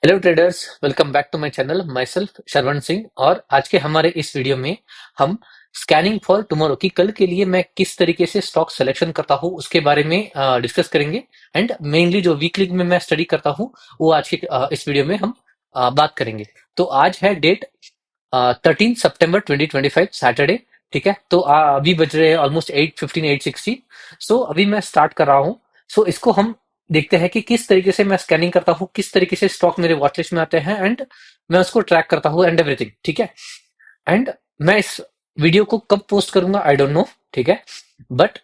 Hello traders, welcome back to my channel. माई सेल्फ शरवण सिंह। और आज के हमारे इस वीडियो में हम स्कैनिंग फॉर टुमारो की कल के लिए मैं किस तरीके से स्टॉक सिलेक्शन करता हूँ उसके बारे में डिस्कस करेंगे। एंड मेनली जो वीकली में मैं स्टडी करता हूँ वो आज के इस वीडियो में हम बात करेंगे। तो आज है डेट 13 सितंबर 2025 सैटरडे। ठीक है, तो अभी बज रहे हैं ऑलमोस्ट 8:15 8:60। सो अभी मैं स्टार्ट कर रहा हूँ। सो इसको हम देखते हैं कि किस तरीके से मैं स्कैनिंग करता हूँ, किस तरीके से स्टॉक मेरे वॉच लिस्ट में आते हैं एंड मैं उसको ट्रैक करता हूँ एंड एवरीथिंग। ठीक है, एंड मैं इस वीडियो को कब पोस्ट करूंगा आई डोंट नो। ठीक है, बट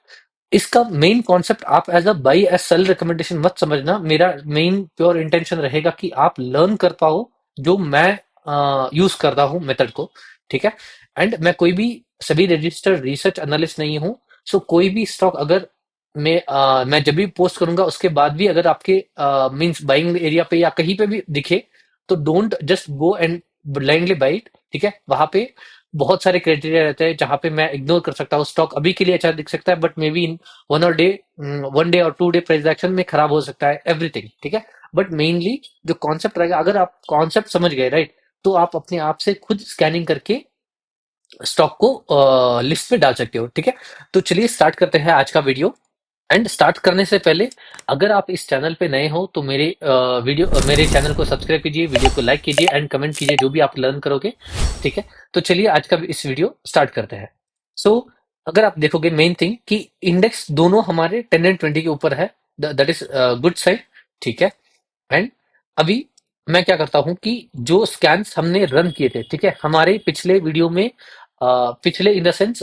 इसका मेन कॉन्सेप्ट आप as a buy as sell recommendation मत समझना। मेरा मेन प्योर इंटेंशन रहेगा कि आप लर्न कर पाओ जो मैं यूज करता हूँ मेथड को। ठीक है, एंड मैं कोई भी सभी रजिस्टर्ड रिसर्च एनालिस्ट नहीं हूँ। सो कोई भी स्टॉक अगर मैं जब भी पोस्ट करूंगा उसके बाद भी अगर आपके मींस बाइंग एरिया पे या कहीं पे भी दिखे तो don't just go and blindly by it. ठीक है, वहां पे बहुत सारे क्राइटेरिया रहते हैं जहां पे मैं इग्नोर कर सकता हूँ। स्टॉक अभी के लिए अच्छा दिख सकता है but may be in one day और 2 डे प्राइस एक्शन में खराब हो सकता है एवरीथिंग। ठीक है, बट मेनली जो कॉन्सेप्ट रहेगा, अगर आप कॉन्सेप्ट समझ गए राइट, तो आप अपने आप से खुद स्कैनिंग करके स्टॉक को लिस्ट पे डाल सकते हो। ठीक है, तो चलिए स्टार्ट करते हैं आज का वीडियो। एंड स्टार्ट करने से पहले अगर आप इस चैनल पे नए हो तो मेरे चैनल को सब्सक्राइब कीजिए, वीडियो को लाइक कीजिए एंड कमेंट कीजिए जो भी आप लर्न करोगे। ठीक है, तो चलिए आज का इस वीडियो स्टार्ट करते हैं। सो अगर आप देखोगे मेन थिंग कि इंडेक्स दोनों हमारे 10 एंड 20 के ऊपर है, दैट इज गुड साइड। ठीक है, एंड अभी मैं क्या करता हूं कि जो स्कैन्स हमने रन किए थे, ठीक है, हमारे पिछले वीडियो में पिछले इन द सेंस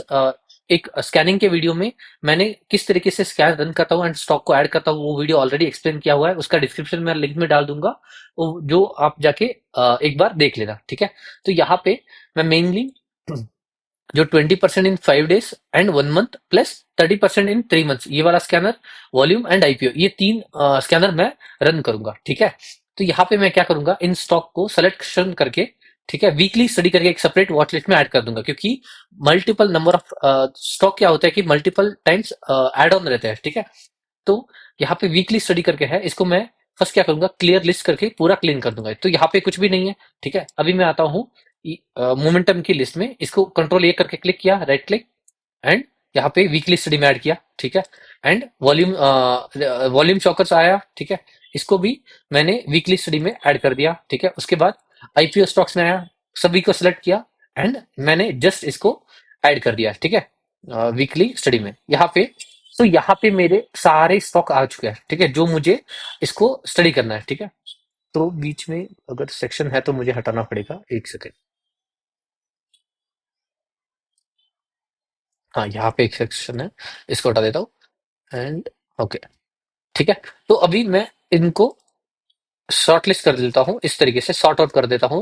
एक स्कैनिंग के वीडियो में मैंने किस तरीके से स्कैन रन करता हूँ एंड स्टॉक को ऐड करता हूँ वो वीडियो ऑलरेडी एक्सप्लेन किया हुआ है। उसका डिस्क्रिप्शन में लिंक में डाल दूंगा, जो आप जाके एक बार देख लेना। ठीक है, तो यहाँ पे मैं मेनली जो 20% इन 5 days and 1 month plus 30% in 3 months, ये वाला स्कैनर, वॉल्यूम एंड आईपीओ, ये तीन स्कैनर मैं रन करूंगा। ठीक है, तो यहाँ पे मैं क्या करूंगा, इन स्टॉक को सिलेक्शन करके, ठीक है, वीकली स्टडी करके एक सेपरेट वॉच लिस्ट में ऐड कर दूंगा, क्योंकि मल्टीपल नंबर ऑफ स्टॉक क्या होता है कि मल्टीपल टाइम्स ऐड ऑन रहते हैं। ठीक है, तो यहाँ पे वीकली स्टडी करके है, इसको मैं फर्स्ट क्या करूंगा, क्लियर लिस्ट करके पूरा क्लीन कर दूंगा। तो यहाँ पे कुछ भी नहीं है। ठीक है, अभी मैं आता हूँ मोमेंटम की लिस्ट में, इसको कंट्रोल ए करके क्लिक किया, राइट क्लिक, एंड यहाँ पे वीकली स्टडी में ऐड किया। ठीक है, एंड वॉल्यूम शॉकर्स आया। ठीक है, इसको भी मैंने वीकली स्टडी में ऐड कर दिया। ठीक है, उसके बाद आईपीओ स्टॉक्स में आया, सभी को सिलेक्ट किया एंड मैंने जस्ट इसको ऐड कर दिया। ठीक है, वीकली स्टडी में यहाँ पे। तो यहाँ पे मेरे सारे स्टॉक आ चुके हैं। ठीक है, जो मुझे इसको स्टडी करना है। ठीक है, तो बीच में अगर सेक्शन है तो मुझे हटाना पड़ेगा, एक सेकेंड। हाँ, यहाँ पे एक सेक्शन है, इसको हटा देता हूँ एंड ओके। ठीक है, तो अभी मैं इनको शॉर्ट लिस्ट कर देता हूँ, इस तरीके से सॉर्ट आउट कर देता हूँ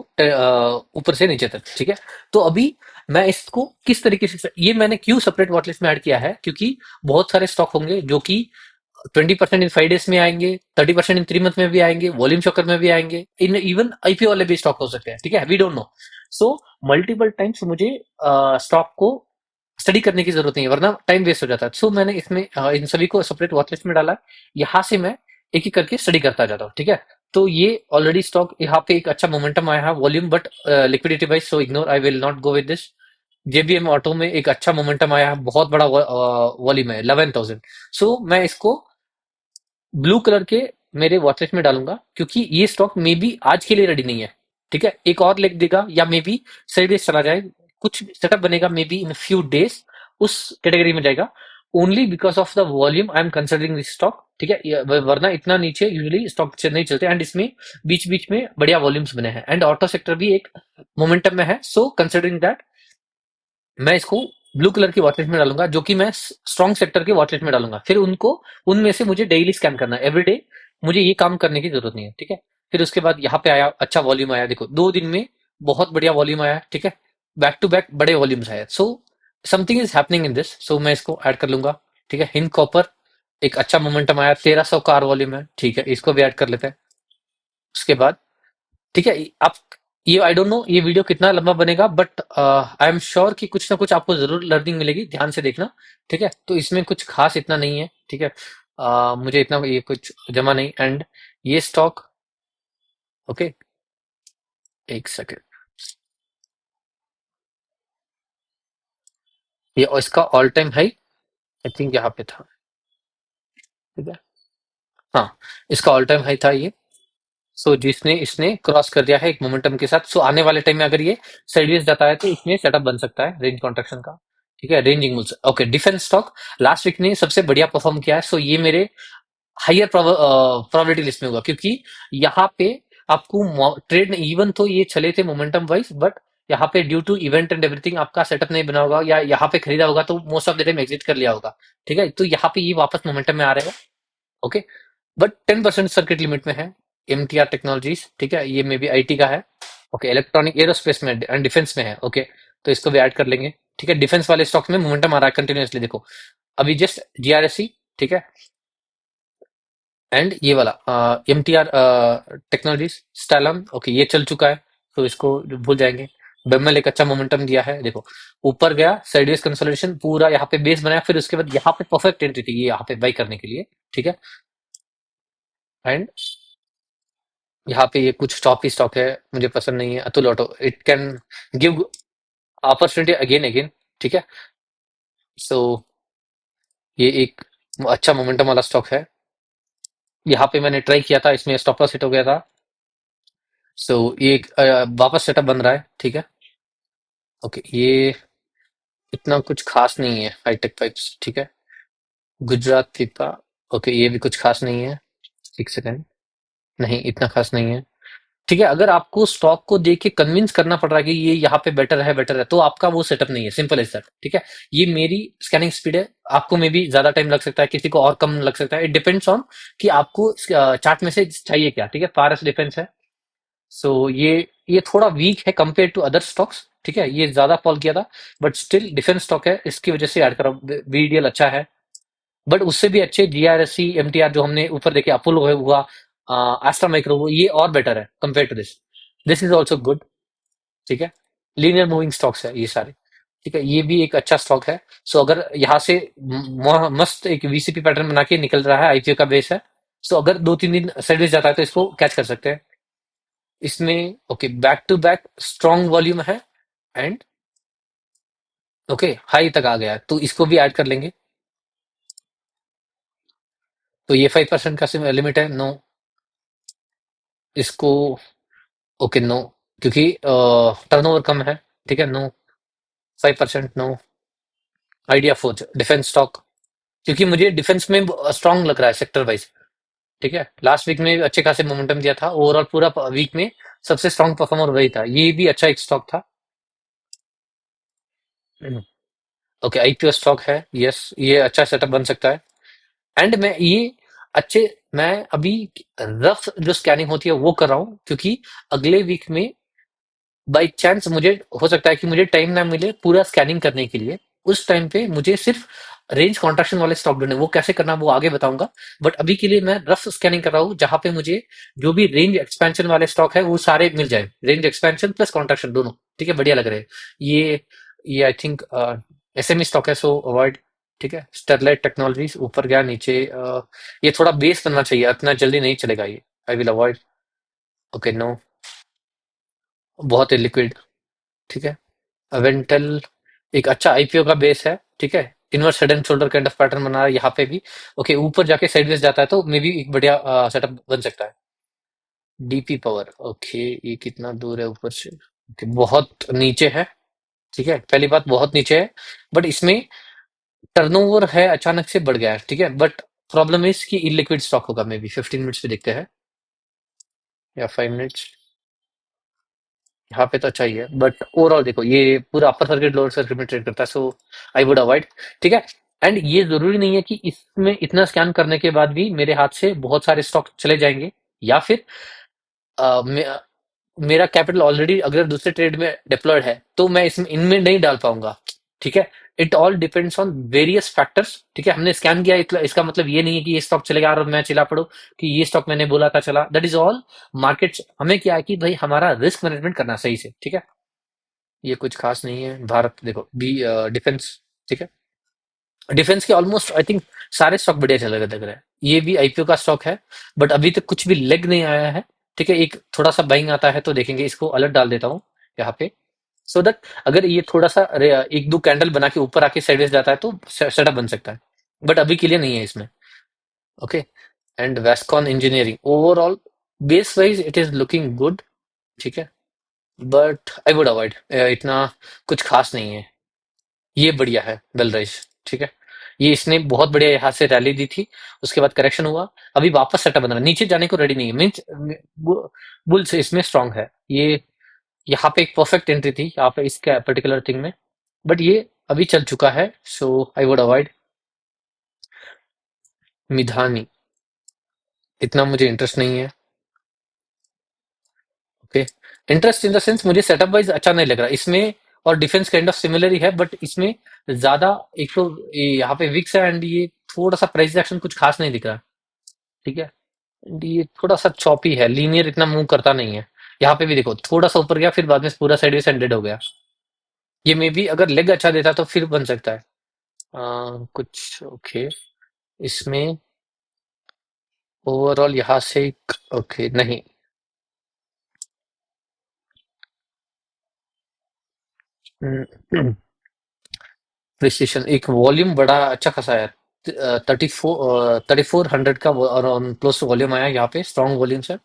ऊपर से नीचे तक। ठीक है, तो अभी मैं इसको किस तरीके से, ये मैंने क्यों सेपरेट वॉच लिस्ट में ऐड किया है, क्योंकि बहुत सारे स्टॉक होंगे जो कि 20% इन 5 डेज में आएंगे, 30% इन 3 मंथ में भी आएंगे, वॉल्यूम शॉकर में भी आएंगे, इन इवन आईपीओ वाले भी स्टॉक हो सकते हैं। ठीक है, we don't know. So multiple times मुझे स्टॉक को स्टडी करने की जरूरत नहीं है, वरना टाइम वेस्ट हो जाता है। सो मैंने इसमें इन सभी को सेपरेट वॉच लिस्ट में डाला है। यहाँ से मैं एक एक करके स्टडी करता जाता हूँ। ठीक है, तो ये ऑलरेडी स्टॉक, यहाँ पे एक अच्छा मोमेंटम आया है volume but liquidity wise, so ignore, I will not go with this. JBM auto में एक अच्छा मोमेंटम आया है, बहुत बड़ा वॉल्यूम है 11,000। सो मैं इसको ब्लू कलर के मेरे वॉचलिस्ट में डालूंगा, क्योंकि ये स्टॉक मे बी आज के लिए रेडी नहीं है। ठीक है, एक और लेग देगा या मे बी सही डेज चला जाए, कुछ सेटअप बनेगा, may be in few days उस कैटेगरी में जाएगा। Only because of the volume I am considering this stock. ठीक है, वरना इतना नीचे यूजुअली स्टॉक नहीं चलते एंड इसमें बीच बीच में बढ़िया वॉल्यूम्स बने हैं एंड ऑटो सेक्टर भी एक मोमेंटम में है। सो कंसिडरिंग दैट मैं इसको ब्लू कलर की वॉचलिस्ट में डालूंगा, जो कि मैं स्ट्रॉन्ग सेक्टर के वॉचलिस्ट में डालूंगा। फिर उनको, उनमें से मुझे डेली स्कैन करना है, एवरीडे मुझे ये काम करने की जरूरत नहीं है। ठीक है, फिर उसके बाद यहाँ पे आया, अच्छा वॉल्यूम आया, देखो 2 दिन में बहुत बढ़िया वॉल्यूम आया। ठीक है, बैक टू बैक बड़े वॉल्यूम्स आए। So something is happening in this, so मैं इसको ऐड कर लूंगा। ठीक है, हिंद कॉपर एक अच्छा मोमेंटम आया, 1300 का वॉल्यूम है। ठीक है, इसको भी ऐड कर लेते हैं। उसके बाद ठीक है, आप, ये आई डोंट नो ये वीडियो कितना लंबा बनेगा बट आई एम श्योर कि कुछ ना कुछ आपको जरूर लर्निंग मिलेगी, ध्यान से देखना। ठीक है, तो इसमें कुछ खास इतना नहीं है। ठीक है, मुझे इतना ये कुछ जमा नहीं, एंड ये स्टॉक, ओके, एक सेकेंड। ये और इसका all time high I think यहाँ पे था। ठीक है। हाँ, इसका ऑल टाइम हाई था ये। सो जिसने इसने क्रॉस कर दिया है एक मोमेंटम के साथ, सो आने वाले टाइम में अगर ये साइडवेज जाता है तो इसमें सेटअप बन सकता है रेंज कॉन्ट्रैक्शन का। ठीक है, range impulse. Okay, defence stock last week ने सबसे बढ़िया परफॉर्म किया है, सो ये मेरे हायर प्रोबेबिलिटी लिस्ट में होगा, क्योंकि यहाँ पे आपको ट्रेड इवन तो ये चले थे मोमेंटम वाइज, बट यहाँ पे due to event and everything आपका सेटअप नहीं बना होगा, या यहाँ पे खरीदा होगा तो most of the time exit कर लिया होगा। ठीक है, तो यहाँ पे ये वापस मोमेंटम में आ रहेगा। ओके, बट 10% सर्किट लिमिट में है। एमटीआर टेक्नोलॉजीज, ठीक है, ये मे बी आईटी का है। ओके, इलेक्ट्रॉनिक एरोस्पेस में एंड डिफेंस में है। ओके, तो इसको भी ऐड कर लेंगे। ठीक है, डिफेंस वाले स्टॉक्स में मोमेंटम आ रहा है कंटिन्यूअसली, देखो अभी जस्ट जीआरएससी। ठीक है, एंड ये वाला M T R technologies Stylam. Okay, ये चल चुका है, तो इसको भूल जाएंगे। बेमल एक अच्छा मोमेंटम दिया है, देखो ऊपर गया, साइडवेज कंसोलिडेशन पूरा यहाँ पे बेस बनाया, फिर उसके बाद यहाँ पे परफेक्ट एंट्री थी ये यहाँ पे बाई करने के लिए। ठीक है, एंड यहाँ पे ये कुछ स्टॉक ही स्टॉक है, मुझे पसंद नहीं है। Atul auto, it can give opportunity again again. ठीक है, सो ये एक अच्छा मोमेंटम वाला स्टॉक है। यहाँ पे मैंने ट्राई किया था, इसमें स्टॉप लॉस हिट हो गया था। सो ये एक वापस सेटअप बन रहा है। ठीक है, ओके, ये इतना कुछ खास नहीं है, हाईटेक पाइप्स। ठीक है, गुजरात पीपा। ओके, ये भी कुछ खास नहीं है। एक सेकंड, नहीं इतना खास नहीं है। ठीक है, अगर आपको स्टॉक को देख के कन्विंस करना पड़ रहा है कि ये यहाँ पे बेटर है, तो आपका वो सेटअप नहीं है, सिंपल एज दैट। ठीक है, ये मेरी स्कैनिंग स्पीड है, आपको में भी ज्यादा टाइम लग सकता है, किसी को और कम लग सकता है। इट डिपेंड्स ऑन कि आपको चार्ट में से चाहिए क्या। ठीक है, पारस डिफेंस है। सो ये थोड़ा वीक है कंपेयर टू अदर स्टॉक्स। ठीक है, ये ज्यादा फॉल किया था, बट स्टिल डिफेंस स्टॉक है, इसकी वजह से ऐड करा। बीडीएल अच्छा है, बट उससे भी अच्छे जीआरएससी एमटीआर जो हमने ऊपर देखे, अपोलो हुआ, एस्ट्रा माइक्रो हुआ, ये और बेटर है compare to this. This is also good. ठीक है, लीनियर मूविंग स्टॉक्स है ये सारे। ठीक है, ये भी एक अच्छा स्टॉक है। सो अगर यहाँ से मस्त एक वीसीपी पैटर्न बना के निकल रहा है, आईपीओ का बेस है, सो अगर 2-3 दिन साइडवेज जाता है तो इसको कैच कर सकते हैं। इसमें okay, back to back strong volume है, एंड ओके हाई तक आ गया है, तो इसको भी ऐड कर लेंगे। तो ये 5% का लिमिट है, नो। इसको ओके, नो, क्योंकि टर्नओवर कम है। ठीक है, no, 5% no. Idea Forge defence stock, क्योंकि मुझे डिफेंस में स्ट्रांग लग रहा है सेक्टर वाइज। ठीक है, लास्ट वीक में अच्छे खासे मोमेंटम दिया था, ओवरऑल पूरा वीक में सबसे स्ट्रांग परफॉर्मर वही था, ये भी अच्छा एक स्टॉक था। ओके, आईपीओ स्टॉक है, यस, ये अच्छा सेटअप बन सकता है। एंड मैं ये अच्छे मैं अभी रफ जो स्कैनिंग होती है वो कर रहा हूँ, क्योंकि अगले वीक में बाई चांस मुझे हो सकता है कि मुझे टाइम ना मिले पूरा स्कैनिंग करने के लिए। उस टाइम पे मुझे सिर्फ रेंज कॉन्ट्रैक्शन वाले स्टॉक ढूंढने, वो कैसे करना वो आगे बताऊंगा। बट अभी के लिए मैं रफ स्कैनिंग कर रहा हूँ, जहां पे मुझे जो भी रेंज एक्सपेंशन वाले स्टॉक है वो सारे मिल जाए, रेंज एक्सपेंशन प्लस कॉन्ट्रैक्शन दोनों। ठीक है, बढ़िया लग रहे हैं ये आई थिंक एसएमई स्टॉक है, सो अवॉइड। ठीक है, स्टरलाइट टेक्नोलॉजीज ऊपर गया, नीचे ये थोड़ा बेस बनना चाहिए, इतना जल्दी नहीं चलेगा ये। I will avoid. Okay, no, बहुत ही लिक्विड। ठीक है, अवेंटल एक अच्छा आईपीओ का बेस है। ठीक है, inverse head and shoulder kind of pattern बना रहा है यहाँ पे भी। ओके, ऊपर जाके साइडवेज जाता है तो मे बी एक बढ़िया सेटअप बन सकता है। डीपी पावर, ओके, ये कितना दूर है ऊपर से? ओके, बहुत नीचे है। ठीक है, पहली बात बहुत नीचे है, बट इसमें टर्नओवर है अचानक से बढ़ गया है। ठीक है, बट प्रॉब्लम इज कि इलिक्विड स्टॉक होगा, मे बी 15 मिनट्स पे देखते हैं, या 5 मिनट्स। यहाँ पे तो अच्छा ही है, बट ओवरऑल देखो ये पूरा अपर सर्किट लोअर सर्किट में ट्रेड करता है, सो आई वुड अवॉइड। ठीक है, एंड ये जरूरी नहीं है कि इसमें इतना स्कैन करने के बाद भी मेरे हाथ से बहुत सारे स्टॉक चले जाएंगे, या फिर अ, मे, मेरा कैपिटल ऑलरेडी अगर दूसरे ट्रेड में डिप्लॉयड है तो मैं इसमें इनमें नहीं डाल पाऊंगा। ठीक है, it all depends on various factors. ठीक है, हमने स्कैन किया, इसका मतलब ये नहीं है कि ये स्टॉक चलेगा और मैं चिल्ला पड़ू कि ये स्टॉक मैंने बोला था चला। That is all market. हमें क्या है कि भाई हमारा रिस्क मैनेजमेंट करना सही से। ठीक है, ये कुछ खास नहीं है। भारत देखो बी डिफेंस। ठीक है, डिफेंस के ऑलमोस्ट आई थिंक सारे स्टॉक बढ़िया चल रहे लग रहा है। ये भी आईपीओ का स्टॉक है, बट अभी तक कुछ भी लेग नहीं आया है। ठीक है, एक थोड़ा सा बाइंग आता है तो देखेंगे, इसको अलर्ट डाल देता हूँ यहाँ पे, सो दैट अगर ये थोड़ा सा एक दो कैंडल बना के ऊपर आके साइडवेज जाता है तो सेटअप बन सकता है, बट अभी के लिए नहीं है इसमें। Okay. And Vascon engineering overall base wise it is looking good. ठीक है, बट आई वुड अवॉइड, इतना कुछ खास नहीं है। ये बढ़िया है बेलराइज। ठीक है, ये इसने बहुत बढ़िया यहाँ से रैली दी थी, उसके बाद करेक्शन हुआ, अभी वापस सेटअप बन रहा है, नीचे जाने को रेडी नहीं है, मीन्स बुल्स इसमें स्ट्रांग है ये। यहाँ पे एक परफेक्ट एंट्री थी यहाँ पे इसका पर्टिकुलर थिंग में, बट ये अभी चल चुका है, so I would avoid. Midhani, इतना मुझे इंटरेस्ट नहीं है। Okay, interest in the sense मुझे सेटअप वाइज अच्छा नहीं लग रहा इसमें, और डिफेंस काइंड ऑफ सिमिलर ही है, बट इसमें ज्यादा एक तो यहाँ पे विक्स है, एंड ये थोड़ा सा प्राइस एक्शन कुछ खास नहीं दिख रहा। ठीक है, and ये थोड़ा सा चॉपी है, लीनियर इतना मूव करता नहीं है। यहाँ पे भी देखो थोड़ा सा ऊपर गया, फिर बाद में पूरा साइडवेज एंडेड हो गया। ये मे बी अगर लेग अच्छा देता तो फिर बन सकता है। कुछ ओके इसमें, ओवरऑल यहाँ से ओके नहीं। प्रिसिशन, एक वॉल्यूम बड़ा अच्छा खासा है, 3400 का और क्लोज वॉल्यूम आया यहाँ पे, स्ट्रॉन्ग वॉल्यूम है।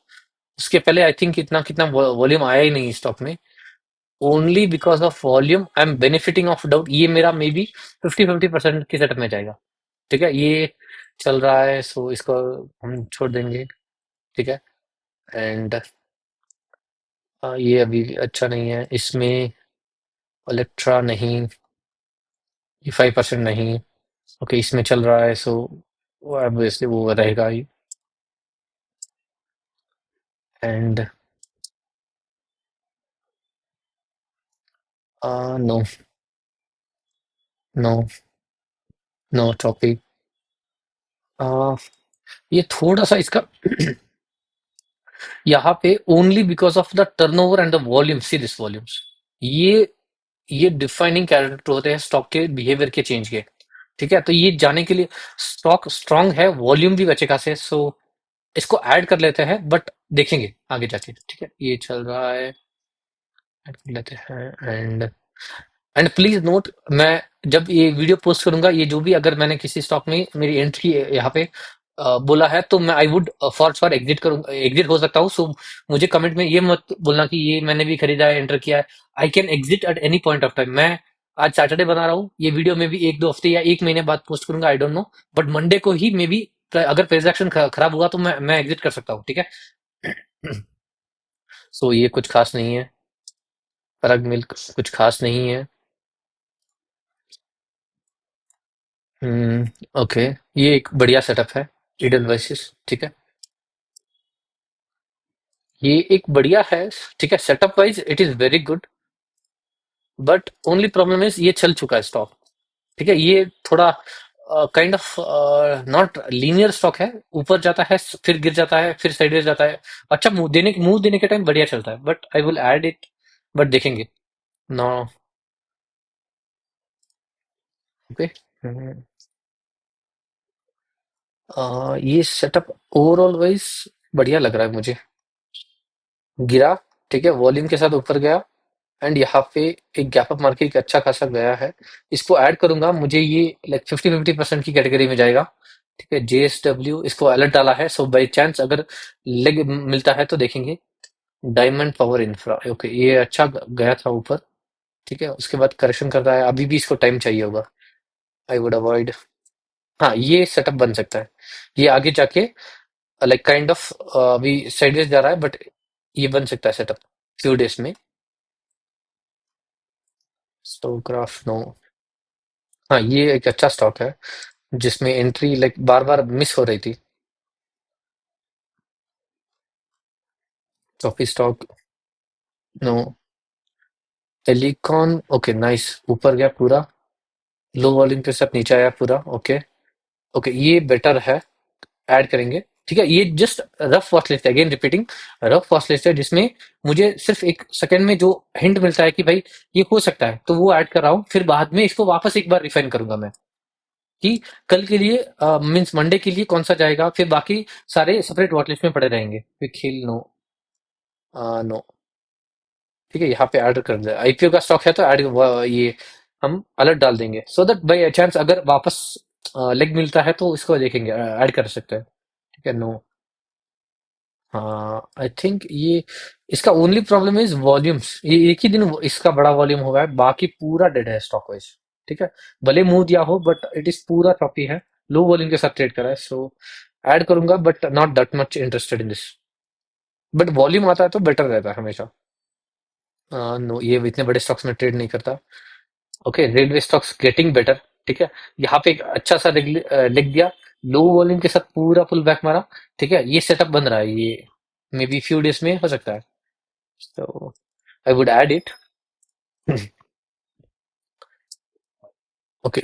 उसके पहले आई थिंक इतना कितना वॉल्यूम आया ही नहीं स्टॉक में। Only because of volume I M benefiting of doubt, ये मेरा मे बी 50-50% की सेटअप में जाएगा। ठीक है, ये चल रहा है, सो इसको हम छोड़ देंगे। ठीक है, एंड ये अभी अच्छा नहीं है इसमें, इलेक्ट्रा नहीं, ये 5% नहीं। ओके, इसमें चल रहा है, सो ऑब्वियसली वो रहेगा ही। And no, no, no topic. ये थोड़ा सा इसका यहाँ पे only because of the turnover and the volume, see this volumes, ये ये डिफाइनिंग कैरेक्टर होते हैं स्टॉक के बिहेवियर के चेंज के। ठीक है, तो ये जाने के लिए स्टॉक स्ट्रांग है, वॉल्यूम भी अच्छे खासे, सो इसको ऐड कर लेते हैं, बट देखेंगे आगे जाके। ठीक है, ये चल रहा है, ऐड कर लेते हैं। एंड प्लीज नोट, मैं जब ये वीडियो पोस्ट करूंगा, ये जो भी अगर मैंने किसी स्टॉक में मेरी एंट्री यहाँ पे बोला है, तो मैं I would for sure exit करूंगा, एग्जिट हो सकता हूँ। सो मुझे कमेंट में ये मत बोलना कि ये मैंने भी खरीदा है, एंटर किया है। I can exit at any point of time. मैं आज सैटरडे बना रहा हूँ, ये वीडियो में भी एक दो हफ्ते या एक महीने बाद पोस्ट करूंगा, I don't know, but Monday को ही मे बी अगर ट्रांजेक्शन खराब हुआ तो मैं एग्जिट कर सकता हूँ। ठीक है, सो ये कुछ खास नहीं है, पराग मिल्क कुछ खास नहीं है। ओके, ये एक बढ़िया सेटअप है, ईडन वर्सेस। ठीक है, ये एक बढ़िया है। ठीक है, setup wise it is very good, but only problem is ये चल चुका है स्टॉक। ठीक है, ये थोड़ा kind of not linear stock है, ऊपर जाता है फिर गिर जाता है, फिर साइडवेज जाता है। अच्छा, मुंह देने के टाइम बढ़िया चलता है, but I will add it, but देखेंगे। नो। ओके, ये सेटअप ओवरऑल वाइज बढ़िया लग रहा है मुझे। गिरा, ठीक है, वॉल्यूम के साथ ऊपर गया, एंड यहाँ पे एक गैप अप मार्केट अच्छा खासा गया है। इसको ऐड करूंगा, मुझे ये लाइक 50-50% की कैटेगरी में जाएगा। ठीक है, JSW इसको अलर्ट डाला है, सो बाई चांस अगर लेग मिलता है तो देखेंगे। डायमंड पावर इंफ्रा, ओके, ये अच्छा गया था ऊपर। ठीक है, उसके बाद करेक्शन कर रहा है, अभी भी इसको टाइम चाहिए होगा, आई वुड अवॉइड। हाँ, ये सेटअप बन सकता है, ये आगे जाके लाइक काइंड ऑफ अभी साइडवेज जा रहा है, बट ये बन सकता है सेटअप फ्यू डेज में। स्टोग्राफ नो। हाँ, ये एक अच्छा स्टॉक है जिसमें एंट्री लाइक बार बार मिस हो रही थी। Coffee stock no. टेलीकॉन ओके नाइस, ऊपर गया पूरा, लो वॉल्यूम के साथ नीचे आया पूरा। ओके, ओके, ये बेटर है, ऐड करेंगे। ठीक है, ये जस्ट रफ वॉच लिस्ट है, again repeating, rough watch list है, जिसमें मुझे सिर्फ एक सेकंड में जो हिंट मिलता है कि भाई ये हो सकता है, तो वो ऐड कर रहा हूँ, फिर बाद में इसको वापस एक बार रिफाइन करूंगा मैं कि कल के लिए मीन्स मंडे के लिए कौन सा जाएगा, फिर बाकी सारे सेपरेट वॉच लिस्ट में पड़े रहेंगे। फिर खेल नो। नो। ठीक है, यहाँ पे ऐड कर दे, आईपीओ का स्टॉक है तो ऐड, ये हम अलर्ट डाल देंगे सो दैट बाई चांस अगर वापस लेग मिलता है तो इसको देखेंगे, ऐड कर सकते हैं। ठीक है, नो। हाँ आई थिंक ये, इसका ओनली प्रॉब्लम इज वॉल्यूम्स, ये एक ही दिन इसका बड़ा वॉल्यूम हुआ है, बाकी पूरा डेड है स्टॉक वाइज। ठीक है, भले मुंह दिया हो बट इट इज पूरा चॉपी है, लो वॉल्यूम के साथ ट्रेड करा है, सो ऐड करूंगा but not that much interested in this. But volume आता है तो बेटर रहता है हमेशा। नो, ये इतने बड़े स्टॉक्स में ट्रेड नहीं करता। Okay, railway stocks getting better. ठीक है, यहाँ पे एक अच्छा सा लिख दिया, लो वॉल्यूम के साथ पूरा पुल बैक मारा। ठीक है, ये सेटअप बन रहा है, ये मे बी फ्यू डेज में हो सकता है, तो I would add it. Okay,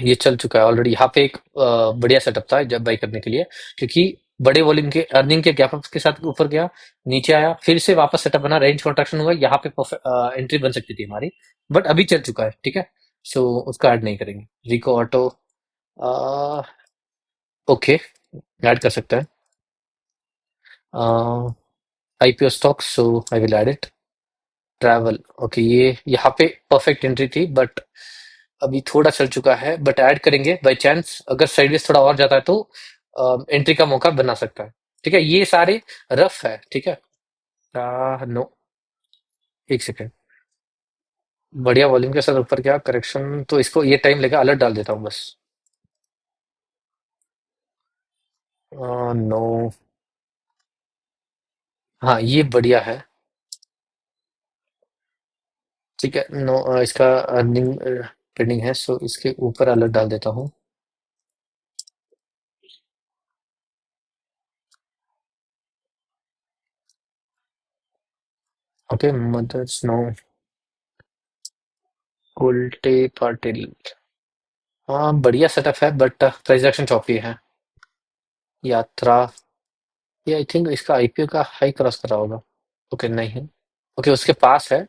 ये चल चुका है ऑलरेडी, यहाँ पे एक बढ़िया सेटअप था जब बाई करने के लिए, क्योंकि बड़े वॉल्यूम के अर्निंग के गैप अप के साथ ऊपर गया, नीचे आया, फिर से वापस सेटअप बना, रेंज कॉन्ट्रैक्शन हुआ, यहाँ पे एंट्री बन सकती थी हमारी, बट अभी चल चुका है। ठीक है, सो उसका ऐड नहीं करेंगे। रिको ऑटो, ओके, ऐड कर सकते हैं। IPO stock, so I will add it. Travel, okay, ये यहाँ पे परफेक्ट एंट्री थी बट अभी थोड़ा चल चुका है, बट ऐड करेंगे बाय चांस अगर साइडवेज थोड़ा और जाता है तो एंट्री का मौका बना सकता है। ठीक है, ये सारे रफ है। ठीक है, नो, एक सेकेंड, बढ़िया वॉल्यूम के साथ ऊपर गया, करेक्शन तो इसको ये टाइम लेगा, अलर्ट डाल देता हूँ बस। नो, हाँ ये बढ़िया है। ठीक है, नो, इसका अर्निंग पेंडिंग है, सो इसके ऊपर अलर्ट डाल देता हूँ। ओके, मदर्स, नो, उल्टे पाटिल, हाँ बढ़िया सेटअप है बट प्राइस एक्शन चौपी है। यात्रा, ये आई थिंक इसका आईपीओ का हाई क्रॉस करा होगा। ओके, नहीं, ओके उसके पास है।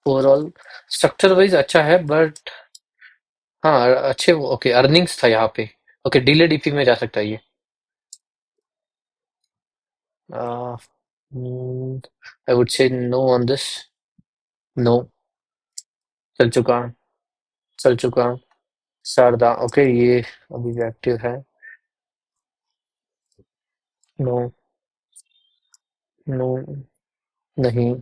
ओवरऑल स्ट्रक्चर वाइज अच्छा है बट, हाँ अच्छे, ओके अर्निंग्स था यहाँ पे। ओके, डीले डीपी में जा सकता है ये। I would say no on this. No, चल चुका, चल चुका। शारदा, ओके ये अभी भी एक्टिव है। नो, नो, नहीं,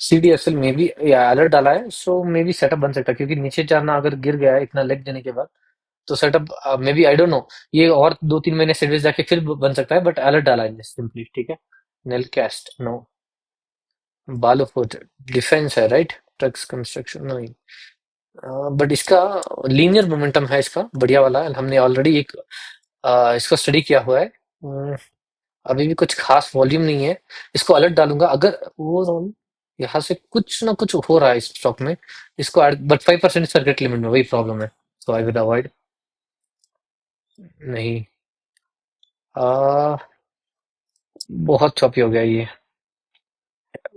सीडीएसएल में भी अलर्ट डाला है, सो मे बी सेटअप बन सकता है, क्योंकि नीचे जाना अगर गिर गया है इतना लेग देने के बाद तो setup may be, I don't know, ये और 2-3 महीने सर्विस जाके फिर बन सकता है, बट अलर्ट डाला है सिंपली। ठीक है, नेलकास्ट, नो, बालोफोर्ट, डिफेंस है राइट, ट्रक्स कंस्ट्रक्शन, नहीं, बट इसका लीनियर मोमेंटम है, इसका बढ़िया वाला है, हमने ऑलरेडी एक इसको स्टडी किया हुआ है। अभी भी कुछ खास वॉल्यूम नहीं है, इसको अलर्ट डालूंगा अगर ओवरऑल यहाँ से कुछ ना कुछ हो रहा है इस स्टॉक में, इसको बट 5% सर्किट लिमिट में, वही प्रॉब्लम है, सो आई विल अवॉइड। नहीं, आ, बहुत चॉपी हो गया ये,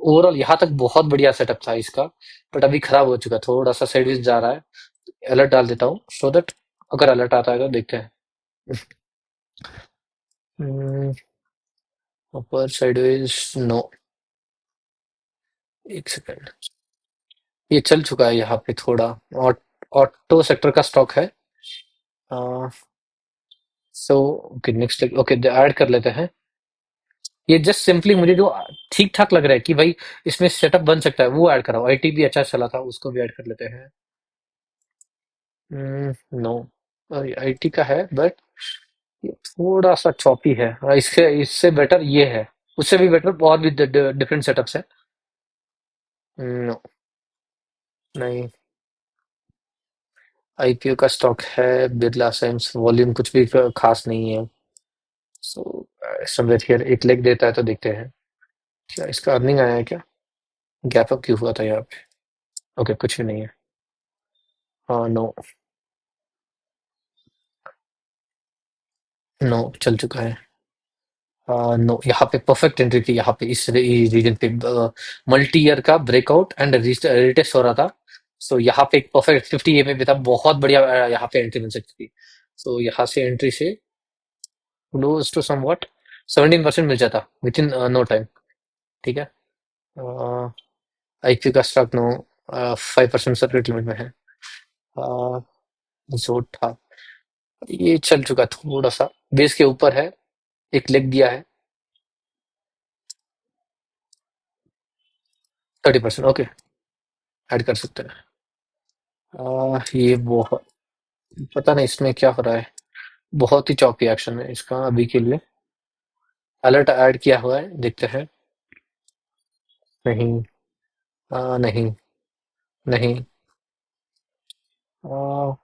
ओवरऑल यहाँ तक बहुत बढ़िया सेटअप था इसका, बट अभी खराब हो चुका है, थोड़ा सा साइडवेज जा रहा है। अलर्ट डाल देता हूँ सो दैट अगर अलर्ट आता है तो देखते हैं। ऊपर साइडवेज, नो, एक सेकंड, ये चल चुका है यहाँ पे थोड़ा, ऑटो सेक्टर का स्टॉक है, so okay next, okay add कर लेते हैं। ये जस्ट सिंपली मुझे जो ठीक ठाक लग रहा है कि भाई इसमें सेटअप बन सकता है वो ऐड कराओ, आईटी भी अच्छा चला था उसको भी ऐड कर लेते हैं। नो, आईटी का है बट ये थोड़ा सा चॉपी है, इससे इससे बेटर ये है, उससे भी बेटर बहुत भी डिफरेंट सेटअप्स है। नो, नहीं, आईपीओ का स्टॉक है, बिरला साइंस, वॉल्यूम कुछ भी खास नहीं है, सो समवेयर हियर एक लेग देता है तो देखते हैं। क्या इसका अर्निंग आया है क्या, गैप अप क्यों हुआ था यहाँ पे? ओके, कुछ भी नहीं है। हाँ, नो, नो चल चुका है। नो, यहाँ पे परफेक्ट एंट्री थी, यहाँ पे इस रीजन पे मल्टी ईयर का ब्रेकआउट एंड रिटेस्ट हो रहा था, सो यहाँ पे एक परफेक्ट 50 एमए पे था, बहुत बढ़िया यहाँ पे एंट्री मिल सकती थी, सो यहाँ से एंट्री से क्लोज टू समवॉट 17% मिल जाता विद इन नो टाइम। ठीक है, आईपी का स्टॉक नो, 5% सर्किट लिमिट में है। जोठा, ये चल चुका थोड़ा सा, बेस के ऊपर है, एक लेग दिया है। 30%, ओके, ऐड कर सकते हैं। ये बहुत, पता नहीं इसमें क्या हो रहा है, बहुत ही चौपी एक्शन है इसका अभी के लिए। अलर्ट ऐड किया हुआ है, देखते हैं। नहीं, नहीं, नहीं। आ,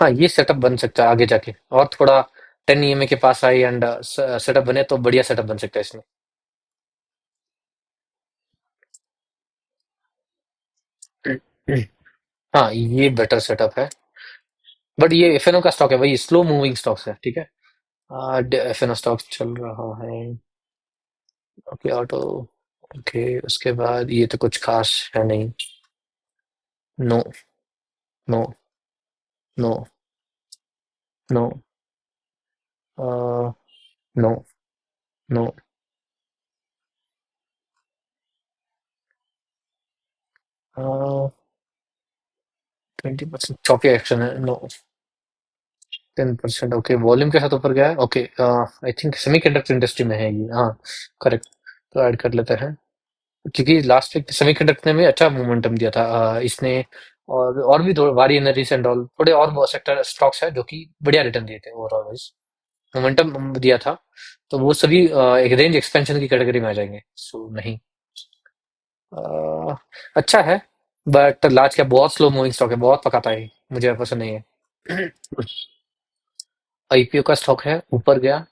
हाँ, ये सेटअप बन सकता है आगे जाके, और थोड़ा 10 ईएमए के पास आई एंड सेटअप बने तो बढ़िया सेटअप बन सकता है इसमें। हाँ, ये बेटर सेटअप है, बट ये एफएनओ का स्टॉक है, वही स्लो मूविंग स्टॉक्स है, ठीक है। एफएनओ स्टॉक चल रहा है। Okay, auto. ओके, उसके बाद ये तो कुछ खास है नहीं। No, no, no, no, no, no. 20% चौपी एक्शन है, नो। 10%, ओके, वॉल्यूम के साथ ऊपर गया है, okay. I think semiconductor industry में है ये, हाँ, करेक्ट। तो ऐड कर लेते हैं, क्योंकि लास्ट वीक सेमीकंडक्टर में अच्छा मोमेंटम दिया था इसने। और भी थोड़े वारी एनर्जीज एंड ऑल, थोड़े और सेक्टर स्टॉक्स है जो कि बढ़िया रिटर्न दिए थे ओवरऑल वाइज, मोमेंटम दिया था। तो वो सभी एक रेंज एक्सपेंशन की कैटेगरी में आ जाएंगे, सो नहीं। अ, अच्छा है, बट लार्ज कैप बहुत स्लो मूविंग स्टॉक है, बहुत पकाता है, मुझे पसंद नहीं है। आईपीओ का स्टॉक है, ऊपर गया,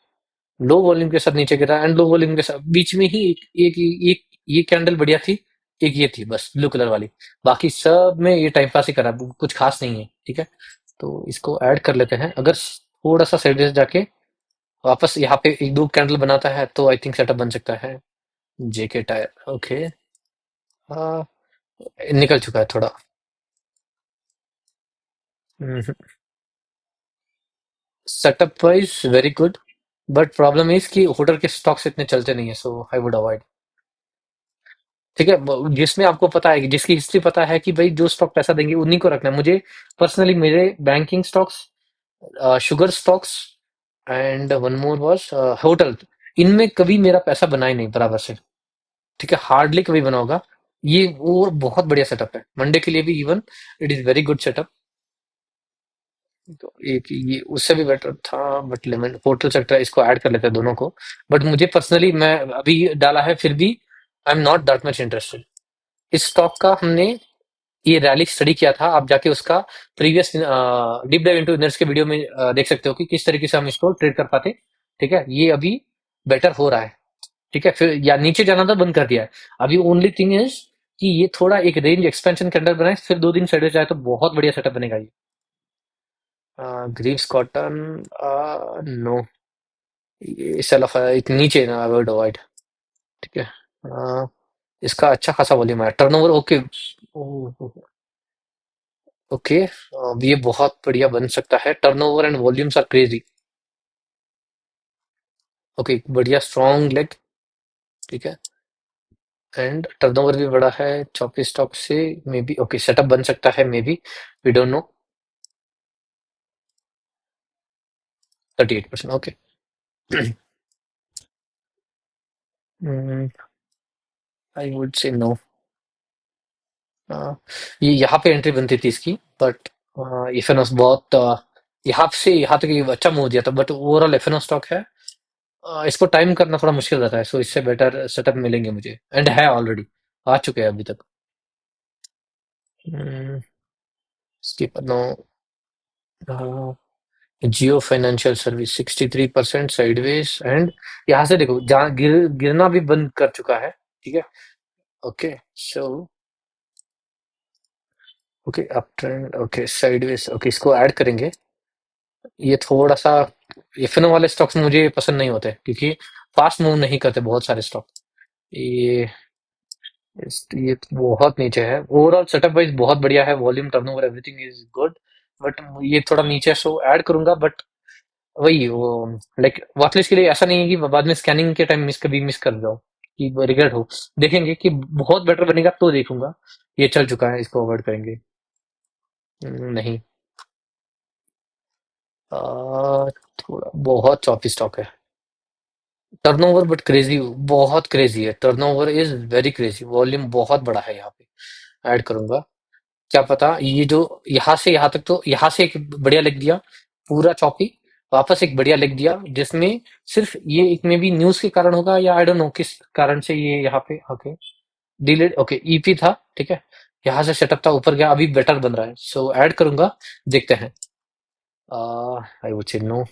लो वॉल्यूम के साथ नीचे गिरा, एंड लो वॉल्यूम के साथ बीच में ही एक ये कैंडल बढ़िया थी, एक ये थी बस ब्लू कलर वाली। बाकी सब में ये टाइम पास ही करा, कुछ खास नहीं है, ठीक है। तो इसको ऐड कर लेते हैं, अगर थोड़ा सा साइड से जाके वापस यहाँ पे एक दो कैंडल बनाता है तो आई थिंक सेटअप बन सकता है। जेके टायर, ओके। हाँ, निकल चुका है थोड़ा। Setup wise very good, but problem is कि होटल के स्टॉक्स इतने चलते नहीं है, सो आई वुड अवॉइड। ठीक है, जिसमें आपको पता है कि जिसकी हिस्ट्री पता है कि भाई जो स्टॉक पैसा देंगे उन्हीं को रखना है। मुझे पर्सनली मेरे banking stocks, sugar stocks and one more was hotel, इनमें कभी मेरा पैसा बना ही नहीं बराबर से, ठीक है, हार्डली कभी बना होगा। ये वो बहुत बढ़िया सेटअप है मंडे के लिए भी, even it is very good setup. तो एक ये उससे भी बेटर था, बट लेमन होटल सेक्टर इसको ऐड कर लेते हैं दोनों को। बट मुझे पर्सनली, मैं अभी डाला है फिर भी I am not that much interested. इस स्टॉक का हमने ये रैली स्टडी किया था, आप जाके उसका previous deep dive into winners के वीडियो में देख सकते हो कि किस तरीके से हम इसको ट्रेड कर पाते। ठीक है, ये अभी बेटर हो रहा है, ठीक है, फिर या नीचे जाना तो बंद कर दिया है। अभी ओनली थिंग इज कि ये थोड़ा एक रेंज एक्सपेंशन के अंडर बनाए, फिर 2 दिन साइड जाए तो बहुत बढ़िया सेटअप बनेगा ये। ग्रीव्स कॉटन, नो, ये सेल एक नीचे ना, अवॉइड अवॉइड, ठीक है। अ, इसका अच्छा खासा वॉल्यूम है, टर्नओवर ओके। ओके, ये बहुत बढ़िया बन सकता है, turnover and volumes are crazy. Okay, बढ़िया स्ट्रॉन्ग लेग, ठीक है, एंड टर्नओवर भी बड़ा है, चौपी स्टॉक से मे बी ओके सेटअप बन सकता है, maybe, we don't know. 38%, okay. I would say no. ये यहाँ पे एंट्री बनती थी इसकी, बट एफएनओस बहुत यहाँ से यहाँ तक ये अच्छा मूव दिया था, बट ओवरऑल एफएनओ स्टॉक है। इसको टाइम करना थोड़ा मुश्किल रहता है, सो इससे बेटर सेटअप मिलेंगे मुझे, एंड है ऑलरेडी, आ चुके हैं अभी तक। हम्म, इसके no. Jio financial service 63% sideways, and यहाँ से देखो जहाँ गिरना भी बंद कर चुका है, ठीक है। Okay, so okay up trend, okay sideways, okay इसको ऐड करेंगे। ये थोड़ा सा एफएनओ वाले स्टॉक्स मुझे पसंद नहीं होते, क्योंकि फास्ट मूव नहीं करते बहुत सारे स्टॉक। ये ये तो बहुत नीचे है, ओवरऑल सेटअप वाइज बहुत बढ़िया है, volume turnover everything is good, but ये थोड़ा नीचे, सो ऐड करूंगा, बट वही वो, लाइक वॉचलिस्ट के लिए ऐसा नहीं है कि बाद में स्कैनिंग के टाइम मिस कभी मिस कर जाओ, कि रिग्रेट हो। देखेंगे कि बहुत बेटर बनेगा तो देखूंगा। ये चल चुका है, इसको अवॉइड करेंगे। नहीं। थोड़ा बहुत चॉपी स्टॉक है। टर्नओवर बट क्रेजी, बहुत क्रेजी है। Turnover is very crazy, volume बहुत बड़ा है यहाँ पे। ऐड करूंगा। क्या पता ये जो यहाँ से यहाँ तक, तो यहाँ से एक बढ़िया लिख दिया पूरा चॉपी, वापस एक बढ़िया लिख दिया जिसमें सिर्फ ये एक में भी न्यूज के कारण होगा या आई डोंट नो किस कारण से ये यहाँ पे। Okay, delete. ओके, ईपी था, ठीक है। यहाँ से सेटअप था, ऊपर गया, अभी बेटर बन रहा है, सो ऐड करूंगा। देखते हैं। I would say no.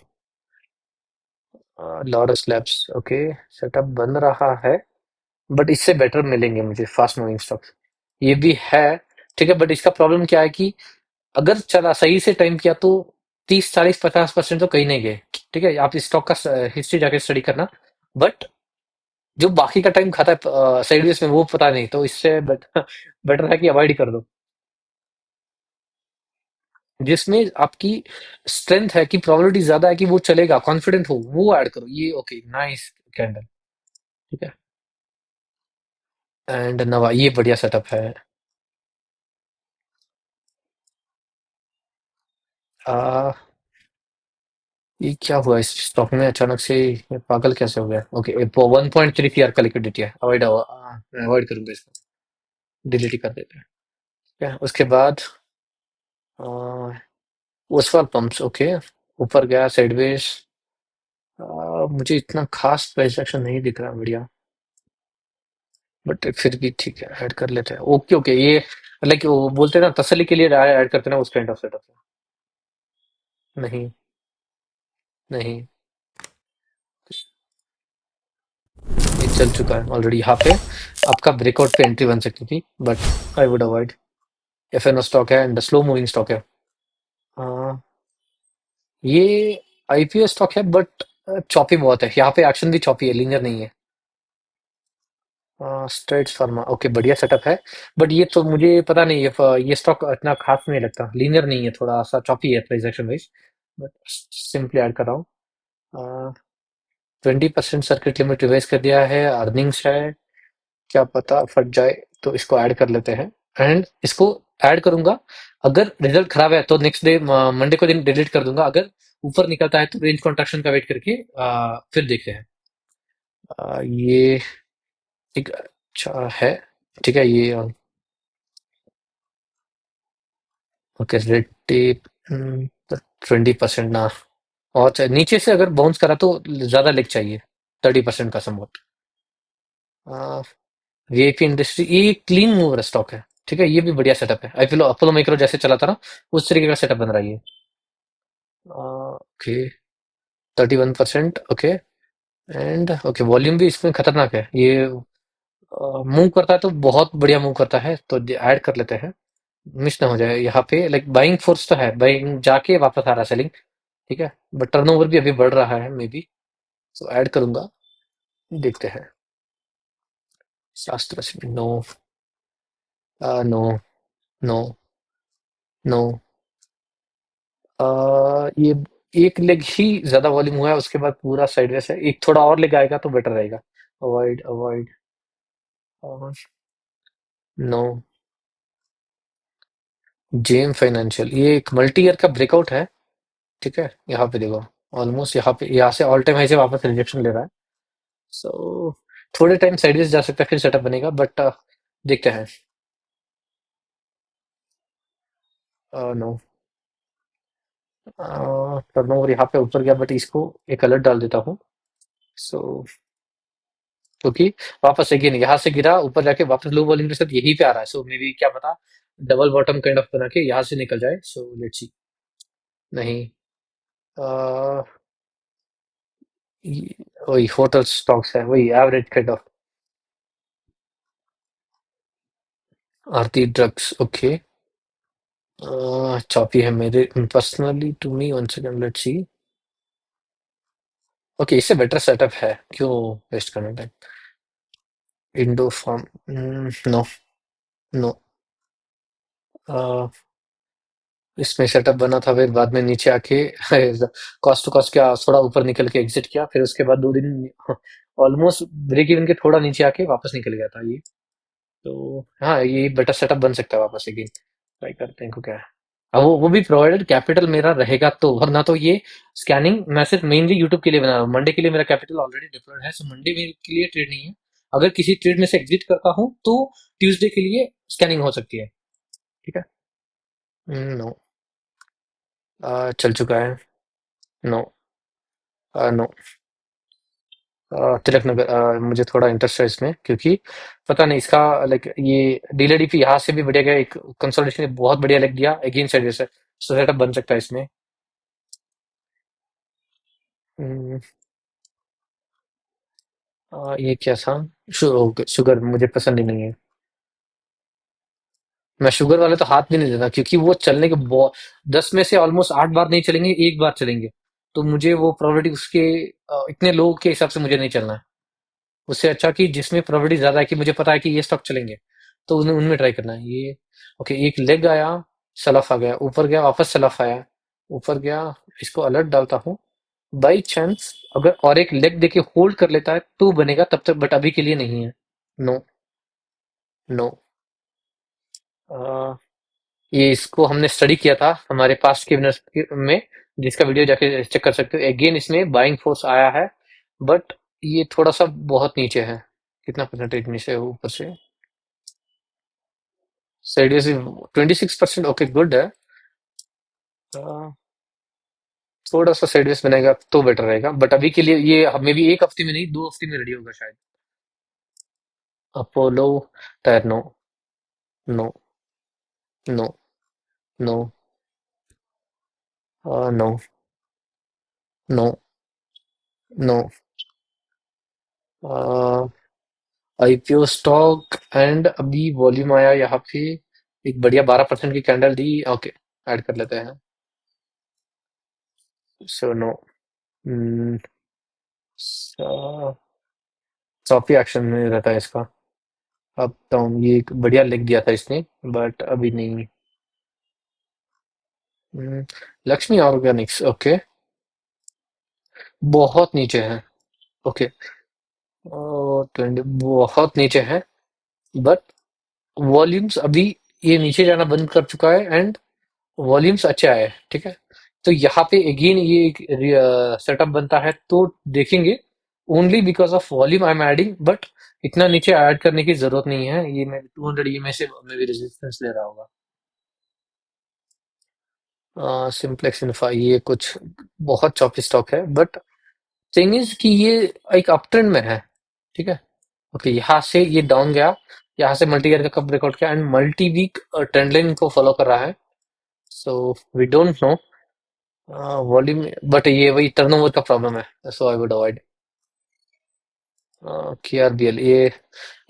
Laurus labs, okay. Setup बन रहा है, बट इससे बेटर मिलेंगे मुझे फास्ट मूविंग स्टॉक्स। ये भी है, ठीक है, बट इसका प्रॉब्लम क्या है कि अगर चला सही से टाइम किया तो 30 40 50% तो कहीं नहीं गए। ठीक है, आप स्टॉक का हिस्ट्री जाके स्टडी करना। बट जो बाकी का टाइम खाता है साइडवेज में, वो पता नहीं, तो इससे बेटर है कि अवॉइड ही कर दो। जिसमें आपकी स्ट्रेंथ है कि प्रोबेबिलिटी ज्यादा है कि वो चलेगा, कॉन्फिडेंट हो, वो ऐड करो। ये ओके, नाइस कैंडल। ठीक है। एंड नवा, ये बढ़िया सेटअप है। आ, ये क्या हुआ इस स्टॉक में अचानक से, ये पागल कैसे हो गया? ओके, 1.3 CR का लिक्विडिटी है, अवॉइड अवॉइड करूंगा इसको। डिलीट ही कर देते हैं। ठीक है, उसके बाद ओसवाल पंप्स, ओके। ऊपर गया साइडवेज। मुझे इतना खास प्राइस एक्शन नहीं दिख रहा, बढ़िया। बट फिर भी ठीक है, ऐड कर लेते हैं। ओके ओके, ये लाइक वो बोलते हैं ना, तसल्ली के लिए ऐड करते हैं ना, उस काइंड ऑफ सेटअप। नहीं। नहीं, ये चल चुका है ऑलरेडी। यहाँ पे आपका ब्रेकआउट पे एंट्री बन सकती थी, but I would avoid. FNO stock है एंड स्लो मूविंग स्टॉक है। अ, ये आईपीओ स्टॉक है, बट चॉपी बहुत है यहाँ पे, एक्शन भी चॉपी है, लीनियर नहीं है। स्ट्रेट्स फार्मा, ओके, बढ़िया सेटअप है। बट ये तो मुझे पता नहीं, ये स्टॉक इतना खास नहीं लगता, लीनियर नहीं है, थोड़ा सा चॉपी है price action wise. But simply add कर रहा हूँ। 20% सर्किट लिमिट रिवाइज कर दिया है, अर्निंग्स है। क्या पता फट जाए, तो इसको ऐड कर लेते हैं। एंड इसको ऐड करूंगा। अगर रिजल्ट खराब है तो नेक्स्ट डे, मंडे को दिन डिलीट कर दूंगा। अगर ऊपर निकलता है तो रेंज कॉन्ट्रैक्शन का वेट करके फिर देखते हैं। ये ठीक, अच्छा है। ठीक है, ये ओके, रेड टेप। 20% ना, और नीचे से अगर बाउंस करा तो ज्यादा लेग चाहिए। 30% का समवॉट। वीआईपी इंडस्ट्री, ये क्लीन मूवर स्टॉक है। ठीक है, ये भी बढ़िया सेटअप है। अपोलो अपोलो माइक्रो जैसे चला था ना, उस तरीके का सेटअप बन रहा है ये। Okay, 31%, okay. And okay, volume भी इसमें खतरनाक है ये। मूव करता है तो बहुत बढ़िया मूव करता है, तो ऐड कर लेते हैं। मिस ना हो जाए यहाँ पे, लाइक बाइंग फोर्स तो है, बाइंग जाके वापस आ रहा है, सेलिंग। ठीक है, बट टर्नओवर भी अभी बढ़ रहा है मे बी, तो ऐड करूंगा। देखते हैं। शास्त्र से नो। नो। नो। नो। ये एक लेग ही ज्यादा वॉल्यूम हुआ है, उसके बाद पूरा साइडवेज है। एक थोड़ा और लेग आएगा तो बेटर रहेगा। Avoid avoid. No. JM financial, ये एक मल्टी ईयर का ब्रेकआउट है। ठीक है, यहाँ पे देखो, ऑलमोस्ट यहाँ पे, यहाँ से ऑल टाइम हाई से वापस रिजेक्शन ले रहा है। सो थोड़े टाइम साइडवेज जा सकता है, फिर सेटअप बनेगा, बट देखते हैं। नो। टर्नओवर यहाँ पे ऊपर गया, बट इसको एक अलर्ट डाल देता हूँ। सो क्योंकि वापस अगेन यहाँ से गिरा, ऊपर जाके वापस लो वॉल्यूम के साथ यहीं पे आ रहा है, सो मे बी क्या पता डबल बॉटम काइंड ऑफ बना के यहाँ से निकल जाए। So let's see. नहीं। अह, वही होटल स्टॉक्स है, वही average kind of. Aarti drugs, okay. Choppy है मेरे personally to me. One second, let's see. Okay, इससे बेटर सेटअप है, क्यों वेस्ट करना time. Indo farm, no. No. इसमें सेटअप बना था, फिर बाद में नीचे आके कॉस्ट टू कॉस्ट क्या थोड़ा ऊपर निकल के एग्जिट किया, फिर उसके बाद 2 दिन ऑलमोस्ट ब्रेक इवन के थोड़ा नीचे आके वापस निकल गया था ये। तो हाँ, ये बेटर सेटअप बन सकता है वापस अगेन। ट्राई करते हैं को क्या है। अब वो भी प्रोवाइडेड कैपिटल मेरा रहेगा तो, वरना तो ये स्कैनिंग मैं सिर्फ मेनली यूट्यूब के लिए बना रहा हूँ। मंडे के लिए मेरा कैपिटल ऑलरेडी डिप्लॉयड है, सो मंडे मेरे के लिए ट्रेड नहीं है। अगर किसी ट्रेड में से एग्जिट करता हूँ तो ट्यूसडे के लिए स्कैनिंग हो सकती है। ठीक है। नो। चल चुका है। नो। नो। तिलक नगर, मुझे थोड़ा इंटरेस्ट है इसमें, क्योंकि पता नहीं इसका लाइक ये डीएलडीपी यहाँ से भी बढ़िया गया, एक कंसोलिडेशन बहुत बढ़िया लग दिया अगेन साइड से, सो सेटअप बन सकता है इसमें। हम्म, ये क्या था? शुगर मुझे पसंद ही नहीं है। मैं शुगर वाले तो हाथ भी नहीं देता, क्योंकि वो चलने के 10 में से ऑलमोस्ट 8 बार नहीं चलेंगे, एक बार चलेंगे। तो मुझे वो प्रोबेबिलिटी उसके इतने लोगों के हिसाब से मुझे नहीं चलना है। उससे अच्छा कि जिसमें प्रोबेबिलिटी ज्यादा है कि मुझे पता है कि ये स्टॉक चलेंगे, तो उनमें ट्राई करना है ये। ओके, एक लेग आया, सलफ आ गया, ऊपर गया, वापस सलफ आया, ऊपर गया। इसको अलर्ट डालता हूँ, बाई चांस अगर और एक लेग देके होल्ड कर लेता है तो बनेगा तब तक, बट अभी के लिए नहीं है। नो। नो। ये इसको हमने स्टडी किया था हमारे पास्ट के विनर्स में, जिसका वीडियो जाके चेक कर सकते हो। अगेन इसमें बाइंग फोर्स आया है, बट ये थोड़ा सा बहुत नीचे है। कितना परसेंटेज नीचे है ऊपर से? साइडवेज 26%। ओके, गुड है। अ, थोड़ा सा साइडवेज बनेगा तो बेटर रहेगा, बट अभी के लिए ये मे भी 1 हफ्ते में नहीं, 2 हफ्ते में रेडी होगा शायद। Apollo tyre, no. No. No. No. No. No. No. IPO stock and अभी वॉल्यूम आया यहाँ पे, एक बढ़िया 12% की कैंडल दी। ओके, ऐड कर लेते हैं। So no. काफी एक्शन में रहता है इसका। अप डाउन, ये एक बढ़िया लिख दिया था इसने, बट अभी नहीं। हम्म, लक्ष्मी ऑर्गेनिक्स, ओके। बहुत नीचे है। ओके। 20 बहुत नीचे है, बट वॉल्यूम्स अभी ये नीचे जाना बंद कर चुका है, एंड वॉल्यूम्स अच्छे आए हैं, ठीक है। तो यहाँ पे अगेन ये एक सेटअप बनता है तो देखेंगे। Only because of volume I am adding, but इतना नीचे ऐड करने की जरूरत नहीं है। ये मैं 200 ई में से मैं भी रेजिस्टेंस ले रहा होगा। सिंप्लेक्स इन्फा, ये कुछ बहुत चॉपी स्टॉक है, बट थिंग इज कि ये एक अप ट्रेंड में है, ठीक है। ओके, यहाँ से ये डाउन गया, यहाँ से मल्टी ईयर का कब ब्रेकआउट किया, and multi week trend line को फॉलो कर रहा है। So we don't know volume, but ये वही टर्नओवर का प्रॉब्लम है, so I would avoid. KRBL, ये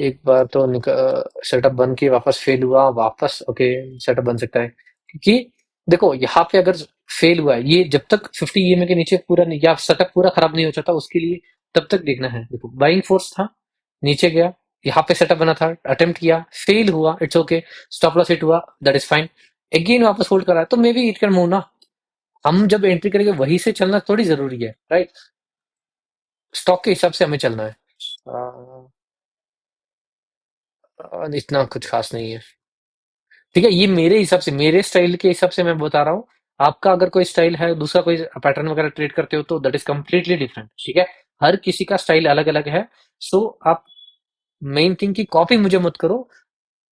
एक बार तो सेटअप बन के वापस फेल हुआ, वापस ओके सेटअप बन सकता है, क्योंकि देखो यहाँ पे अगर फेल हुआ है, ये जब तक 50 ईएमए के नीचे पूरा नहीं, या सेटअप पूरा खराब नहीं हो जाता उसके लिए, तब तक देखना है। देखो बाइंग फोर्स था, नीचे गया, यहाँ पे सेटअप बना था, अटेम्प्ट किया, फेल हुआ, it's okay. Stop loss hit हुआ, दैट इज फाइन। अगेन वापस होल्ड करा है, तो may be it can move ना। हम जब एंट्री करेंगे वहीं से चलना थोड़ी जरूरी है, राइट। स्टॉक के हिसाब से हमें चलना है। आ, इतना कुछ खास नहीं है। ठीक है, ये मेरे हिसाब से, मेरे स्टाइल के हिसाब से मैं बता रहा हूँ। आपका अगर कोई स्टाइल है, दूसरा कोई पैटर्न वगैरह ट्रेड करते हो, तो दैट इज कम्प्लीटली डिफरेंट, ठीक है। हर किसी का स्टाइल अलग अलग है। सो आप मेन थिंग की कॉपी मुझे मत करो।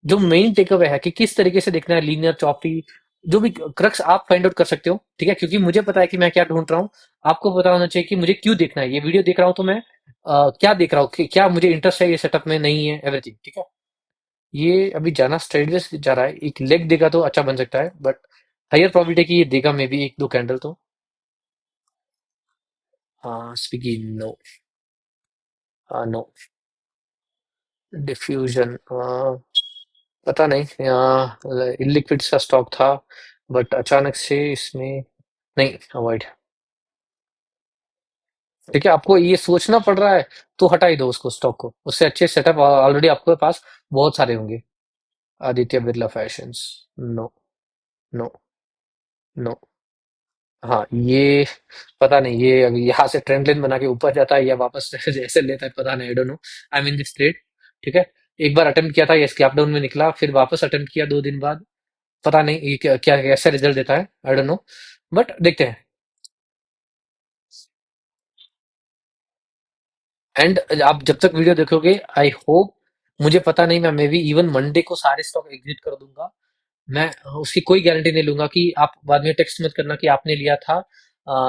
जो मेन टेक अवे है कि किस तरीके से देखना है, लीनियर, चॉपी, जो भी क्रक्स आप फाइंड आउट कर सकते हो, ठीक है। क्योंकि मुझे पता है कि मैं क्या ढूंढ रहा हूँ। आपको पता होना चाहिए कि मुझे क्यों देखना है, ये वीडियो देख रहा हूँ तो मैं क्या देख रहा हूँ, कि क्या मुझे इंटरेस्ट है ये सेटअप में, नहीं है, एवरीथिंग, ठीक है। ये अभी जाना स्ट्रेटवेज जा रहा है, एक लेग देगा तो अच्छा बन सकता है, बट हायर प्रोबेबिलिटी है कि ये देगा मे बी 1-2 कैंडल तो। हाँ, स्विगी, नो। हाँ, नो। डिफ्यूजन, पता नहीं, यहाँ इलिक्विड सा स्टॉक था, बट अचानक से इसमें, नहीं, अवॉइड। ठीक है, आपको ये सोचना पड़ रहा है तो हटा ही दो उसको, स्टॉक को। उससे अच्छे सेटअप ऑलरेडी आपके पास बहुत सारे होंगे। Aditya Birla fashions, no. No. No. हाँ ये पता नहीं, ये अभी यहाँ से ट्रेंड लाइन बना के ऊपर जाता है या वापस जैसे लेता है, पता नहीं, I don't know. I mean this trade. ठीक है। एक बार अटेम्प्ट किया था, ये स्कैप डाउन में निकला, फिर वापस अटेम्प्ट किया 2 दिन बाद। पता नहीं ये क्या क्या कैसा रिजल्ट देता है, आई डोंट नो। बट देखते हैं। एंड आप जब तक वीडियो देखोगे, आई होप, मुझे पता नहीं, मैं मे बी इवन मंडे को सारे स्टॉक एग्जिट कर दूंगा। मैं उसकी कोई गारंटी नहीं लूंगा कि आप बाद में टेक्स्ट मत करना कि आपने लिया था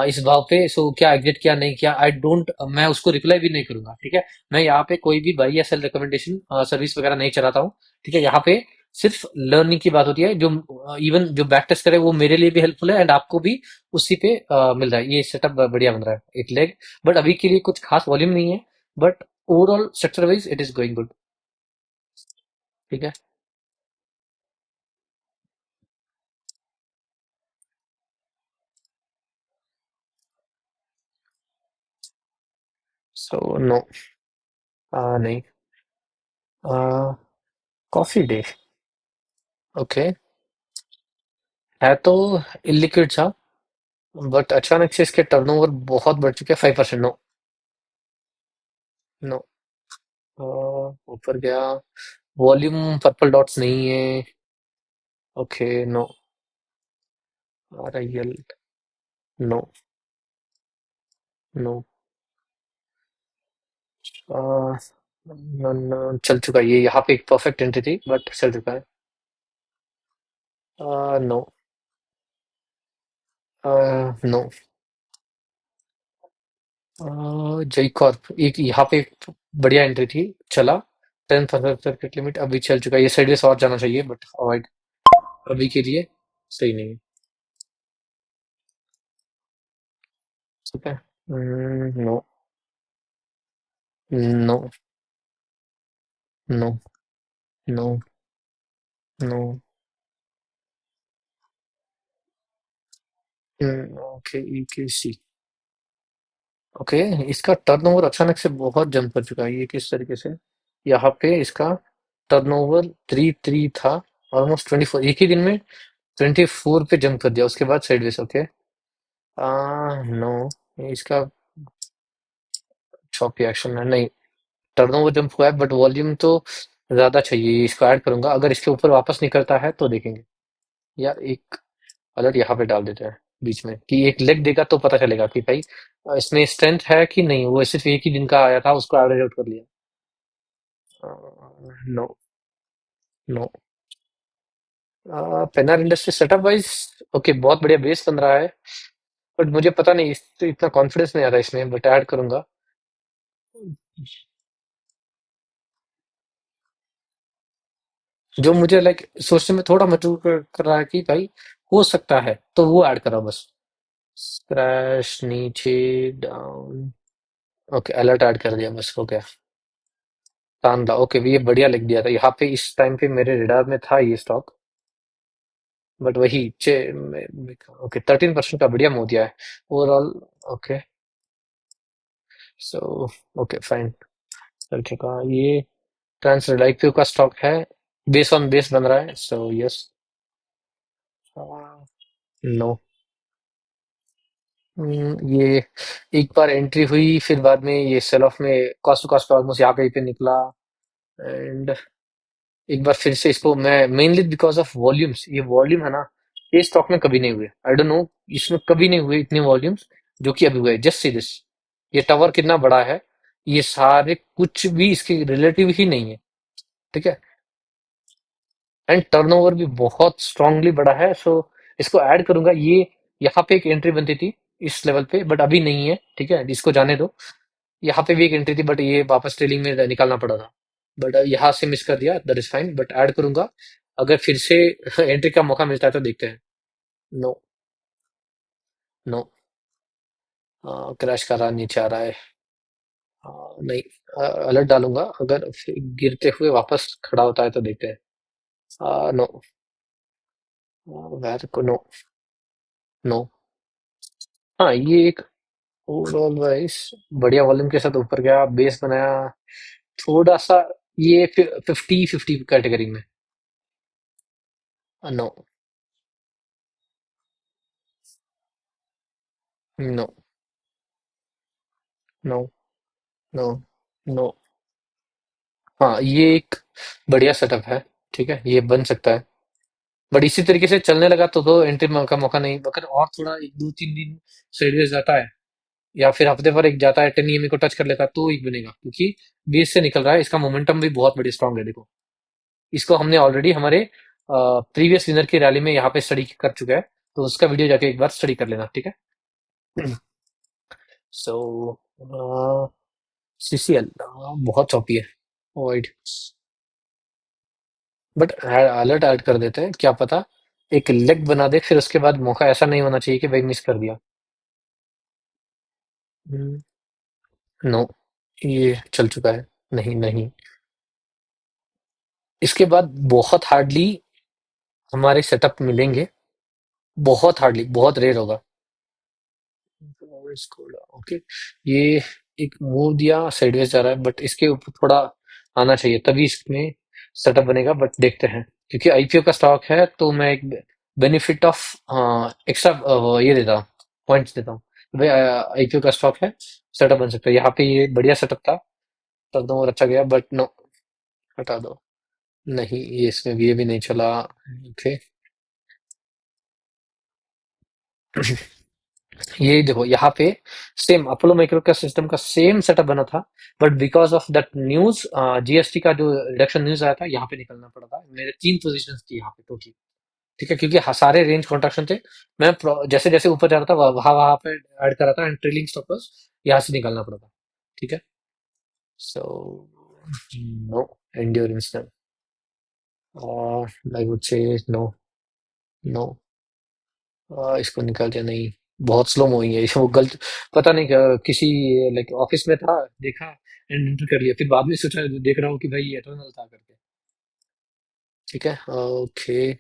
इस भाव पे, सो क्या एग्जिट किया नहीं किया, आई डोंट, मैं उसको रिप्लाई भी नहीं करूंगा। ठीक है। मैं यहाँ पे कोई भी बाई या सेल रिकमेंडेशन सर्विस वगैरह नहीं चलाता हूँ। ठीक है। यहाँ पे सिर्फ लर्निंग की बात होती है, जो इवन जो बैक टेस्ट करे वो मेरे लिए भी हेल्पफुल है, एंड आपको भी उसी पे मिल रहा है। ये सेटअप बढ़िया बन रहा है, एक लेग। बट अभी के लिए कुछ खास वॉल्यूम नहीं है, but overall structure wise it is going good. ठीक है। So no. नहीं। Coffee day. ओके। है तो इलिक्विड सा, बट अचानक से इसके टर्नओवर बहुत बढ़ चुके हैं, 5%। नो। नो। ऊपर गया। वॉल्यूम पर्पल डॉट्स नहीं है। Okay. No. R I L. No. No. चल चुका है, ये यहाँ पे एक परफेक्ट एंट्री थी बट चल चुका है। नो। नो। जय कॉर्प, एक यहाँ पे एक बढ़िया एंट्री थी, चला। 10 सर्किट लिमिट अभी चल चुका है, ये साइड और जाना चाहिए बट अवॉइड अभी के लिए सही नहीं है। ठीक है। No. No. No. No. No. Okay, EKC. Okay. इसका टर्नओवर अचानक से बहुत जंप कर चुका है, ये किस तरीके से? यहाँ पे इसका टर्नओवर 3 3 था, ऑलमोस्ट 24 एक ही दिन में 24 पे जंप कर दिया, उसके बाद साइडवेज। ओके। नो। इसका चॉपी एक्शन है, नहीं। टर्नओवर जंप हुआ है बट वॉल्यूम तो ज्यादा चाहिए, इसको ऐड करूंगा। अगर इसके ऊपर वापस नहीं करता है तो देखेंगे। या एक अलर्ट यहाँ पे डाल देते हैं बीच में, कि एक लेग देगा तो पता चलेगा कि भाई इसमें स्ट्रेंथ है कि नहीं। वो सिर्फ एक ही दिन का आया था, उसको एवरेज आउट कर लिया। No. No. Penar industry setup wise okay, बहुत बढ़िया बेस बन रहा है। बट मुझे पता नहीं, इतना कॉन्फिडेंस नहीं आ रहा इसमें, बट ऐड करूंगा। जो मुझे लाइक सोचने में थोड़ा मजबूर कर रहा है कि भाई हो सकता है, तो वो ऐड करा बस। क्रैश नीचे, डाउन। ओके, अलर्ट ऐड कर दिया बस, हो गया। तांदा, ओके, ये बढ़िया लिख दिया था यहाँ पे, इस टाइम पे मेरे रिडार में था ये स्टॉक। बट वही ओके, 13% का बढ़िया मूव दिया है overall. Okay. So okay fine, चल चुका ये। ट्रांस रिलाइक्यू का स्टॉक है, बेस ऑन बेस बन रहा है, सो यस। नो। ये एक बार एंट्री हुई, फिर बाद में ये सेल ऑफ में कॉस्ट टू कॉस्ट ऑलमोस्ट यहाँ कहीं पे निकला। एंड एक बार फिर से इसको मैं मेनली बिकॉज ऑफ वॉल्यूम्स, ये वॉल्यूम है ना, ये स्टॉक में कभी नहीं हुए, आई डोंट नो। इसमें कभी नहीं हुए इतने वॉल्यूम्स जो कि अभी हुए। जस्ट सी दिस, ये टावर कितना बड़ा है, ये सारे कुछ भी इसके रिलेटिव ही नहीं है। ठीक है। एंड टर्नओवर भी बहुत स्ट्रांगली बढ़ा है, सो इसको ऐड करूंगा। ये यहाँ पे एक एंट्री बनती थी इस लेवल पे, बट अभी नहीं है। ठीक है, इसको जाने दो। यहाँ पे भी एक एंट्री थी बट ये वापस ट्रेलिंग में निकालना पड़ा था। बट यहाँ से मिस कर दिया, that is fine, but add करूंगा। अगर फिर से एंट्री का मौका मिलता है तो देखते हैं। नो। नो। क्रैश कर रहा, नीचे आ रहा है। नहीं। अलर्ट डालूंगा, अगर फिर गिरते हुए वापस खड़ा होता है तो देखते हैं। नो। वेर को नो। नो। हाँ, ये एक ओवरऑल वाइज बढ़िया वॉल्यूम के साथ ऊपर गया, बेस बनाया थोड़ा सा। ये 50-50 कैटेगरी में। No. No, no, no, no. हाँ, ये एक बढ़िया सेटअप है। ठीक है, ये बन सकता है। बट इसी तरीके से चलने लगा तो एंट्री का मौका नहीं, अगर और थोड़ा एक दो तीन दिन साइडवेज जाता है या फिर हफ्ते भर एक जाता है, 10 EMA को टच कर लेता है, तो एक बनेगा, क्योंकि बेस से निकल रहा है, इसका मोमेंटम भी बहुत बड़ी स्ट्रांग है। देखो, इसको हमने ऑलरेडी हमारे प्रीवियस विनर की रैली में यहाँ पे स्टडी कर चुका है, तो उसका वीडियो जाके एक बार स्टडी कर लेना, ठीक है। सो सीसीएल बहुत चौपी है, अवॉइड। बट अलर्ट ऐड कर देते हैं, क्या पता एक लेग बना दे, फिर उसके बाद मौका ऐसा नहीं होना चाहिए कि भाई मिस कर दिया। नो, ये चल चुका है। नहीं, नहीं। इसके बाद बहुत हार्डली हमारे सेटअप मिलेंगे, बहुत हार्डली, बहुत रेयर होगा। ओके, ये एक मूव दिया, साइडवेज जा रहा है, बट इसके ऊपर थोड़ा आना चाहिए, तभी इसमें सेटअप बनेगा, बट देखते हैं। क्योंकि आईपीओ का स्टॉक है, तो मैं एक बेनिफिट ऑफ एक्स्ट्रा ये देता हूँ, पॉइंट्स देता हूँ। भाई आईपीओ का स्टॉक है, सेटअप बन सकता है। यहाँ पे ये बढ़िया सेटअप था, तब तो और अच्छा गया, बट नो, हटा दो। नहीं, ये इसमें भी ये भी नहीं चला। ओके। ये देखो, यहाँ पे सेम अपोलो माइक्रो का सिस्टम का सेम सेटअप बना था, but because of that news, GST का जो रिडक्शन न्यूज आया था, यहाँ पे निकलना पड़ा था। मेरे 3 पोजीशंस थी यहाँ पे टोटल। ठीक है, क्योंकि सारे रेंज कॉन्ट्रैक्शन थे। मैं जैसे जैसे ऊपर जा रहा था, वहां वहां पे ऐड कर रहा था, एंड ट्रेलिंग स्टॉप लॉस यहाँ से निकलना पड़ा था। ठीक है। So no, endurance I would say no, no. इसको निकाल दिया, नहीं। बहुत स्लो मूविंग है वो, गलत। पता नहीं क्या, किसी लाइक ऑफिस में था, देखा एंड एंटर कर लिया, फिर बाद में सोचा, देख रहा हूँ कि भाई ये एटर्नल था करके। ठीक है, ओके।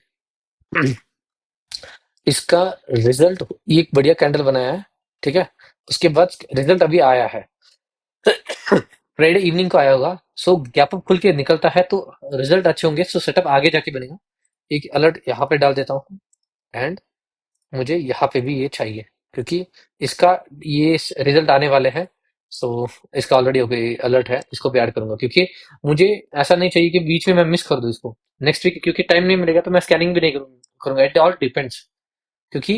इसका रिजल्ट, ये एक बढ़िया कैंडल बनाया है। ठीक है, उसके बाद रिजल्ट अभी आया है, फ्राइडे इवनिंग को आया होगा। सो गैप अप खुल के निकलता है, तो रिजल्ट अच्छे होंगे, सो सेटअप आगे जाके बनेगा। एक अलर्ट यहाँ पे डाल देता हूँ, एंड मुझे यहाँ पे भी ये चाहिए, क्योंकि इसका ये रिजल्ट आने वाले हैं। सो इसका ऑलरेडी हो गई अलर्ट है, इसको भी ऐड करूंगा, क्योंकि मुझे ऐसा नहीं चाहिए कि बीच में मैं मिस कर दूं इसको नेक्स्ट वीक, क्योंकि टाइम नहीं मिलेगा तो मैं स्कैनिंग भी नहीं करूंगा। इट ऑल डिपेंड्स, क्योंकि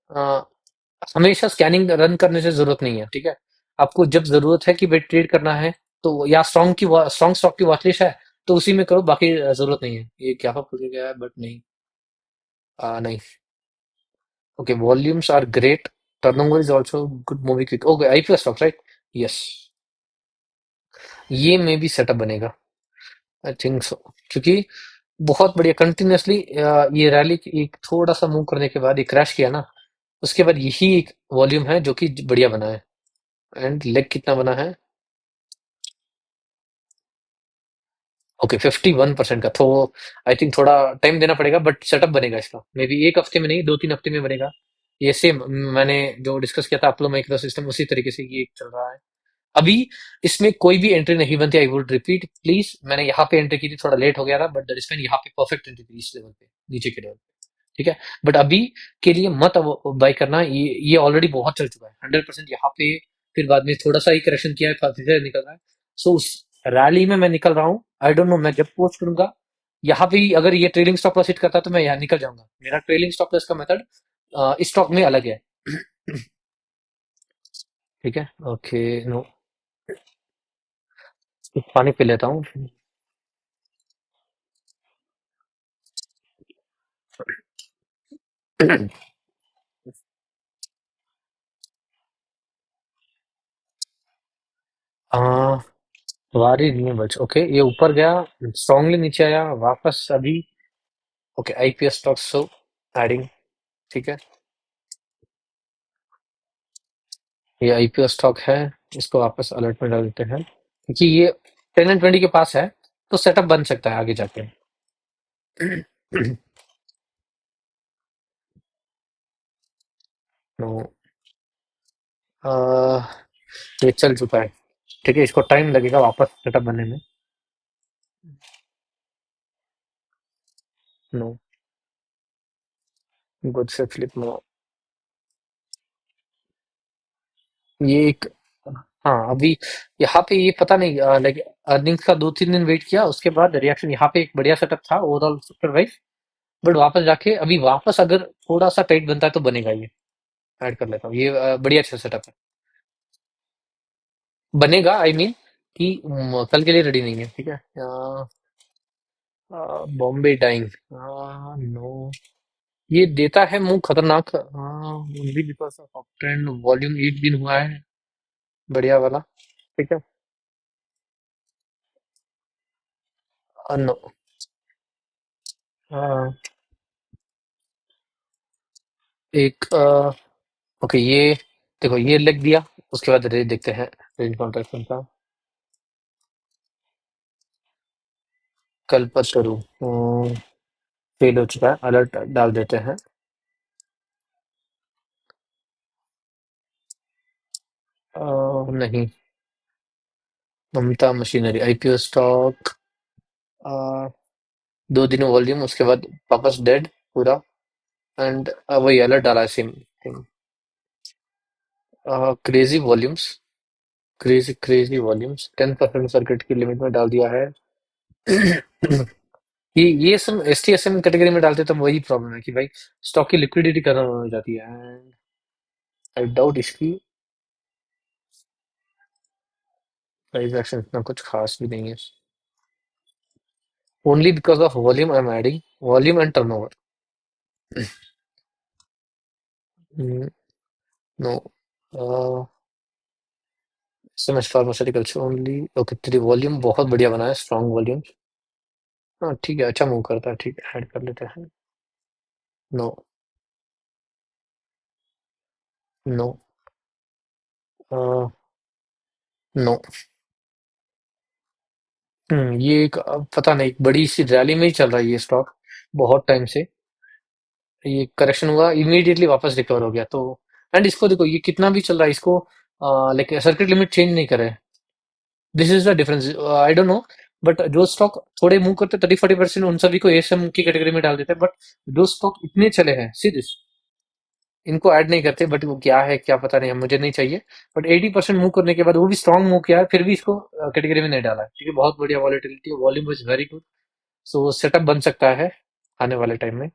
अ, हमेशा स्कैनिंग रन करने से जरूरत नहीं है। ठीक है, आपको जब जरूरत है कि वेट ट्रेड करना है, तो या स्ट्रॉन्ग स्टॉक की वॉचलिस्ट है, तो उसी में करो, बाकी जरूरत नहीं है। ये क्या खुल गया है, बट नहीं, नहीं। Okay, volumes are great. Turnover is also good, movie quick. Okay, IPO stocks, right? Yes. ये में भी सेटअप बनेगा, आई थिंक सो, क्योंकि बहुत बढ़िया कंटिन्यूअसली ये रैली एक थोड़ा सा मूव करने के बाद ये क्रैश किया ना, उसके बाद यही एक वॉल्यूम है जो कि बढ़िया बना है। एंड लेग कितना बना है? ओके, 51% का, तो आई थिंक थोड़ा टाइम देना पड़ेगा, बट सेटअप बनेगा इसका, मे बी एक हफ्ते में नहीं, 2-3 हफ्ते में बनेगा। ये सेम मैंने जो डिस्कस किया था अपोलो माइक्रो सिस्टम, उसी तरीके से ये चल रहा है अभी। इसमें कोई भी एंट्री नहीं बनती, आई वुड रिपीट प्लीज। मैंने यहाँ पे एंट्री की थी, थोड़ा लेट हो गया था, बट दैट इज फाइन। यहाँ पे परफेक्ट एंट्री थी इस लेवल पे, नीचे के लेवल। ठीक है, बट अभी के लिए मत बाई करना, ये ऑलरेडी बहुत चल चुका है 100%। यहाँ पे फिर बाद में थोड़ा सा ही करेक्शन किया है, फिर से निकल रहा है। सो उस रैली में मैं निकल रहा हूँ, आई डोंट नो, मैं जब पोस्ट करूंगा यहाँ पे ही, अगर ये ट्रेलिंग स्टॉप लॉस हिट करता है, तो मैं यहाँ निकल जाऊंगा। मेरा ट्रेलिंग स्टॉप लॉस का मेथड इस स्टॉक में अलग है। ठीक है, ओके। नो, पानी पी लेता हूँ। वारी रिन्यूएबल्स, ओके, ये ऊपर गया, स्ट्रांगली नीचे आया वापस अभी। Okay, IPS stock, so adding. ठीक है, ये आईपीएस स्टॉक है, इसको वापस अलर्ट में डाल देते हैं, क्योंकि ये 10 एंड 20 के पास है, तो सेटअप बन सकता है आगे जाके। नो, ये चल चुका है। ठीक है, इसको टाइम लगेगा वापस सेटअप बनने में। नो, गुड से फ्लिप। नो, ये एक, हाँ अभी यहाँ पे ये पता नहीं, लाइक अर्निंग्स का 2-3 दिन वेट किया, उसके बाद रिएक्शन यहाँ पे एक बढ़िया सेटअप था ओवरऑल सेक्टर वाइज। बट वापस जाके अभी वापस अगर थोड़ा सा टाइट बनता है तो बनेगा ये। ऐड कर लेता हूँ ये, बढ़िया अच्छा सेटअप है। बनेगा, आई मीन कि कल के लिए रेडी नहीं है, ठीक है। बॉम्बे डाइंग, नो, ये देता है मुंह खतरनाक, only because of trend volume 1 दिन हुआ है, बढ़िया वाला, ठीक है। नो, एक, ओके ये देखो, ये लिख दिया। उसके बाद रेंज देखते हैं, रेंज कॉन्ट्रैक्शन का। कल पर करूँ, फेल हो चुका है, अलर्ट डाल देते हैं। नहीं, ममता मशीनरी आईपीओ स्टॉक, 2 दिन वॉल्यूम, उसके बाद वापस डेड पूरा। एंड वही अलर्ट डाला है, same thing. Crazy volumes, crazy crazy volumes, 10% circuit की लिमिट में डाल दिया है। ये सब S T S M category में डालते तो वही प्रॉब्लम है कि भाई स्टॉक की लिक्विडिटी खत्म हो जाती है। एंड आई डाउट इसकी प्राइस एक्शन इतना कुछ खास भी नहीं है। Only because of volume I am adding, volume and turnover. No, SMS pharmaceuticals only, okay, तेरी वॉल्यूम बहुत बढ़िया बना है, स्ट्रॉन्ग वॉल्यूम। हाँ ठीक है, अच्छा मूव करता है, ठीक है, ऐड कर लेते हैं। No, no, no. ये एक, पता नहीं, एक बड़ी सी रैली में ही चल रहा है ये स्टॉक, बहुत टाइम से। ये करेक्शन हुआ, इमीडिएटली वापस रिकवर हो गया तो। एंड इसको देखो, ये कितना भी चल रहा है, इसको लाइक सर्किट लिमिट चेंज नहीं करे। This is the difference, I don't know. But जो स्टॉक थोड़े मूव करते 30-40% उन सभी को एसएम की कैटेगरी में डाल देते हैं, बट जो स्टॉक इतने चले हैं सीरीज, इनको ऐड नहीं करते। बट वो क्या है, क्या पता नहीं, मुझे नहीं चाहिए। बट 80% मूव करने के बाद, वो भी स्ट्रॉन्ग मूव किया है, फिर भी इसको कैटेगरी में नहीं डाला है, क्योंकि बहुत बढ़िया volatility, volume is very good. So setup बन सकता है आने वाले टाइम में।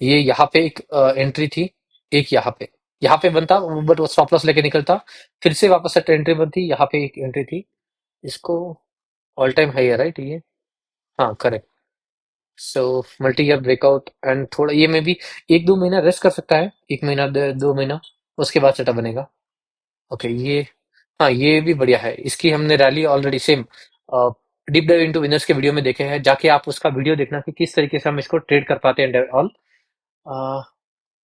ये यहाँ पे एक एंट्री थी, एक यहाँ पे बनता, बट वो स्टॉप लॉस लेके निकलता, फिर से वापस से एंट्री बनती, यहाँ पे एक एंट्री थी। इसको ऑल टाइम हाई है राइट ये, हाँ correct. So multi year breakout, and थोड़ा ये में भी 1-2 महीना रेस्ट कर सकता है, 1 महीना 2 महीना, उसके बाद सेटअप बनेगा। ओके ये, हाँ ये भी बढ़िया है, इसकी हमने rally already same deep dive into winners के वीडियो में देखे हैं, जाके आप उसका वीडियो देखना कि किस तरीके से हम इसको ट्रेड कर पाते हैं ऑल।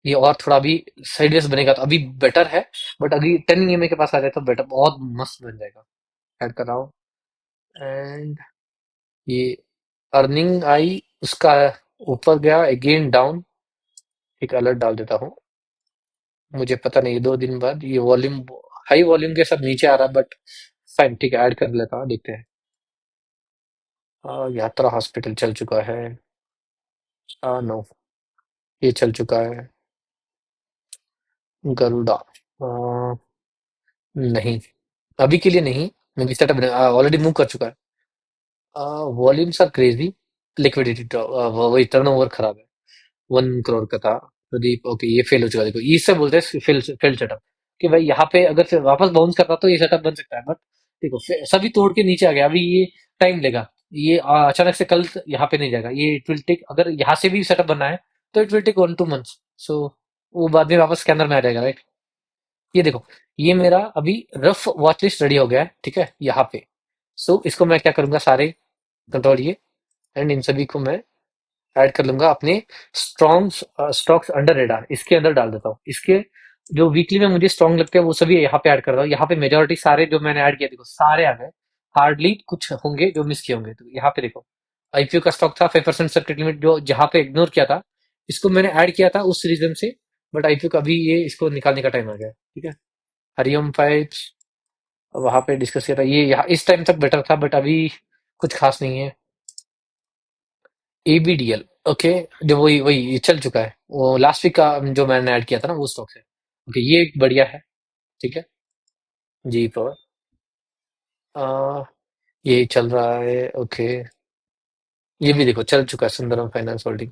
ये और थोड़ा अभी साइडवेज बनेगा तो अभी बेटर है, बट अभी 10 EMA के पास आ जाए तो बेटर, बहुत मस्त बन जाएगा। ऐड कर रहा हूँ। एंड ये अर्निंग आई उसका, ऊपर गया अगेन डाउन, एक अलर्ट डाल देता हूँ। मुझे पता नहीं 2 दिन बाद ये वॉल्यूम हाई वॉल्यूम के साथ नीचे आ रहा है, बट फाइन, ठीक है, ऐड कर लेता हूँ, देखते हैं। यात्रा हॉस्पिटल चल चुका है, नो, ये चल चुका है। गरुड़ा, आ, नहीं, अभी के लिए नहीं, मेरी सेटअप ऑलरेडी मूव कर चुका है। वॉल्यूम्स आर क्रेजी, लिक्विडिटी वही टर्नओवर खराब है, 1 करोड़ का था। प्रदीप, ओके ये फेल हो चुका है, देखो इससे बोलते हैं फेल, फेल सेटअप, कि भाई यहाँ पे अगर से वापस बाउंस करता तो ये सेटअप बन सकता है, बट देखो सभी तोड़ के नीचे आ गया, अभी ये टाइम लेगा। ये अचानक से कल यहाँ पे नहीं जाएगा, ये इट विल टेक, अगर यहाँ से भी सेटअप बनना है तो इट विल टेक 1-2 मंथ्स। सो वो बाद में वापस स्कैनर में आ जाएगा, राइट। ये देखो, ये मेरा अभी रफ वॉच लिस्ट रेडी हो गया है, ठीक है, यहाँ पे। सो इसको मैं क्या करूंगा, सारे कंट्रोल ये, एंड इन सभी को मैं ऐड कर लूंगा अपने स्ट्रॉन्ग स्टॉक्स अंडर रेडार, इसके अंदर डाल देता हूँ। इसके जो वीकली में मुझे स्ट्रॉन्ग लगते हैं वो सभी यहाँ पे ऐड कर रहा हूँ। यहाँ पे मेजोरिटी सारे जो मैंने ऐड किया, देखो सारे आ गए, हार्डली कुछ होंगे जो मिस किए होंगे। तो यहाँ पे देखो, आईपीओ का स्टॉक था 5% सर्किट लिमिट, जो जहाँ पे इग्नोर किया था, इसको मैंने ऐड किया था उस रीजन से। बट आईपीओ का अभी ये, इसको निकालने का टाइम आ गया, ठीक है। हरिओम पाइप्स, वहां पे डिस्कस किया था, ये यहाँ इस टाइम तक बेटर था, बट अभी कुछ खास नहीं है। एबीडीएल, ओके, जो वही वही ये चल चुका है, वो लास्ट वीक का जो मैंने ऐड किया था ना, वो स्टॉक है। ओके ये एक बढ़िया है। ठीक है। जी पावर। आ, ये चल रहा है, ओके। ये भी देखो चल चुका है, सुंदरम फाइनेंस होल्डिंग।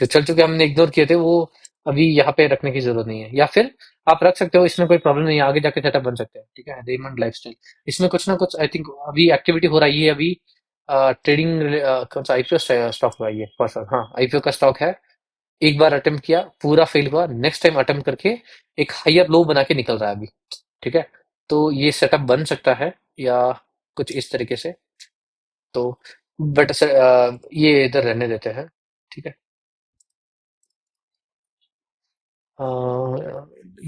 जो चल चुके हमने इग्नोर किए थे वो अभी यहाँ पे रखने की जरूरत नहीं है, या फिर आप रख सकते हो, इसमें कोई प्रॉब्लम नहीं है, आगे जाके सेटअप बन सकते हैं। ठीक है, रेमंड लाइफस्टाइल। इसमें कुछ ना कुछ आई थिंक अभी एक्टिविटी हो रही है अभी। ट्रेडिंग कौन सा आईपीओ स्टॉक हुआ है ये फॉर श्योर, हाँ आईपीओ का स्टॉक है। एक बार अटेम्प्ट किया, पूरा फेल हुआ, नेक्स्ट टाइम अटेम्प्ट करके एक हायर लो बना के निकल रहा है अभी। ठीक है, तो ये सेटअप बन सकता है, या कुछ इस तरीके से। तो बट सर ये इधर रहने देते हैं। ठीक है।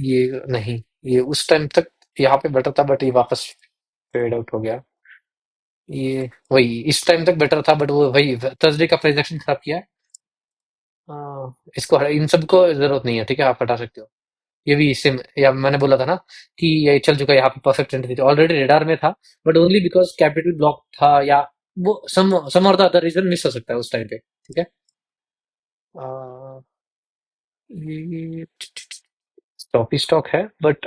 ये नहीं, ये उस टाइम तक यहाँ पे बेटर था, बट ये वापस फेड आउट हो गया। ये वही इस टाइम तक बेटर था, बट वो वही थर्सडे का प्राइस एक्शन खराब किया है। इसको इन सबको जरूरत नहीं है, ठीक है, आप हटा सकते हो। ये भी सेम, या मैंने बोला था ना कि ये चल चुका है, यहाँ पे परफेक्ट एंट्री थी, ऑलरेडी रेडार में था, but only because capital block था, या वो सम और द अदर रीजन मिस हो सकता है उस टाइम पे। ठीक है। अह, ये टॉपी स्टॉक है, बट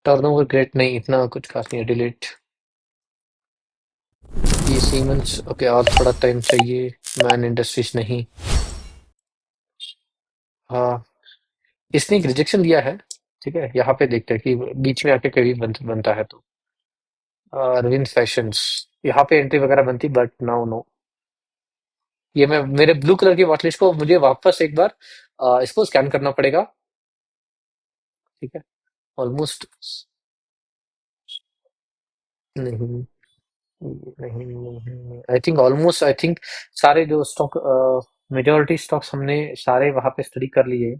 टर्नओवर ग्रेट नहीं, इतना कुछ खास नहीं है, डिलीट। ये सीमेंस, ओके, और थोड़ा टाइम चाहिए। मैन इंडस्ट्रीज नहीं। हाँ, इसने एक रिजेक्शन दिया है। ठीक है, यहाँ पे देखते हैं कि बीच में आके कभी बनता है तो। अरविंद फैशंस, यहाँ पे एंट्री वगैरह बनती, बट नाउ नो। ये मैं मेरे ब्लू कलर की वॉचलिस्ट को मुझे वापस एक बार इसको स्कैन करना पड़ेगा। ठीक है। ऑलमोस्ट नहीं, नहीं, I think almost, I think सारे जो स्टॉक, मेजोरिटी स्टॉक्स हमने सारे वहां पे स्टडी कर लिए।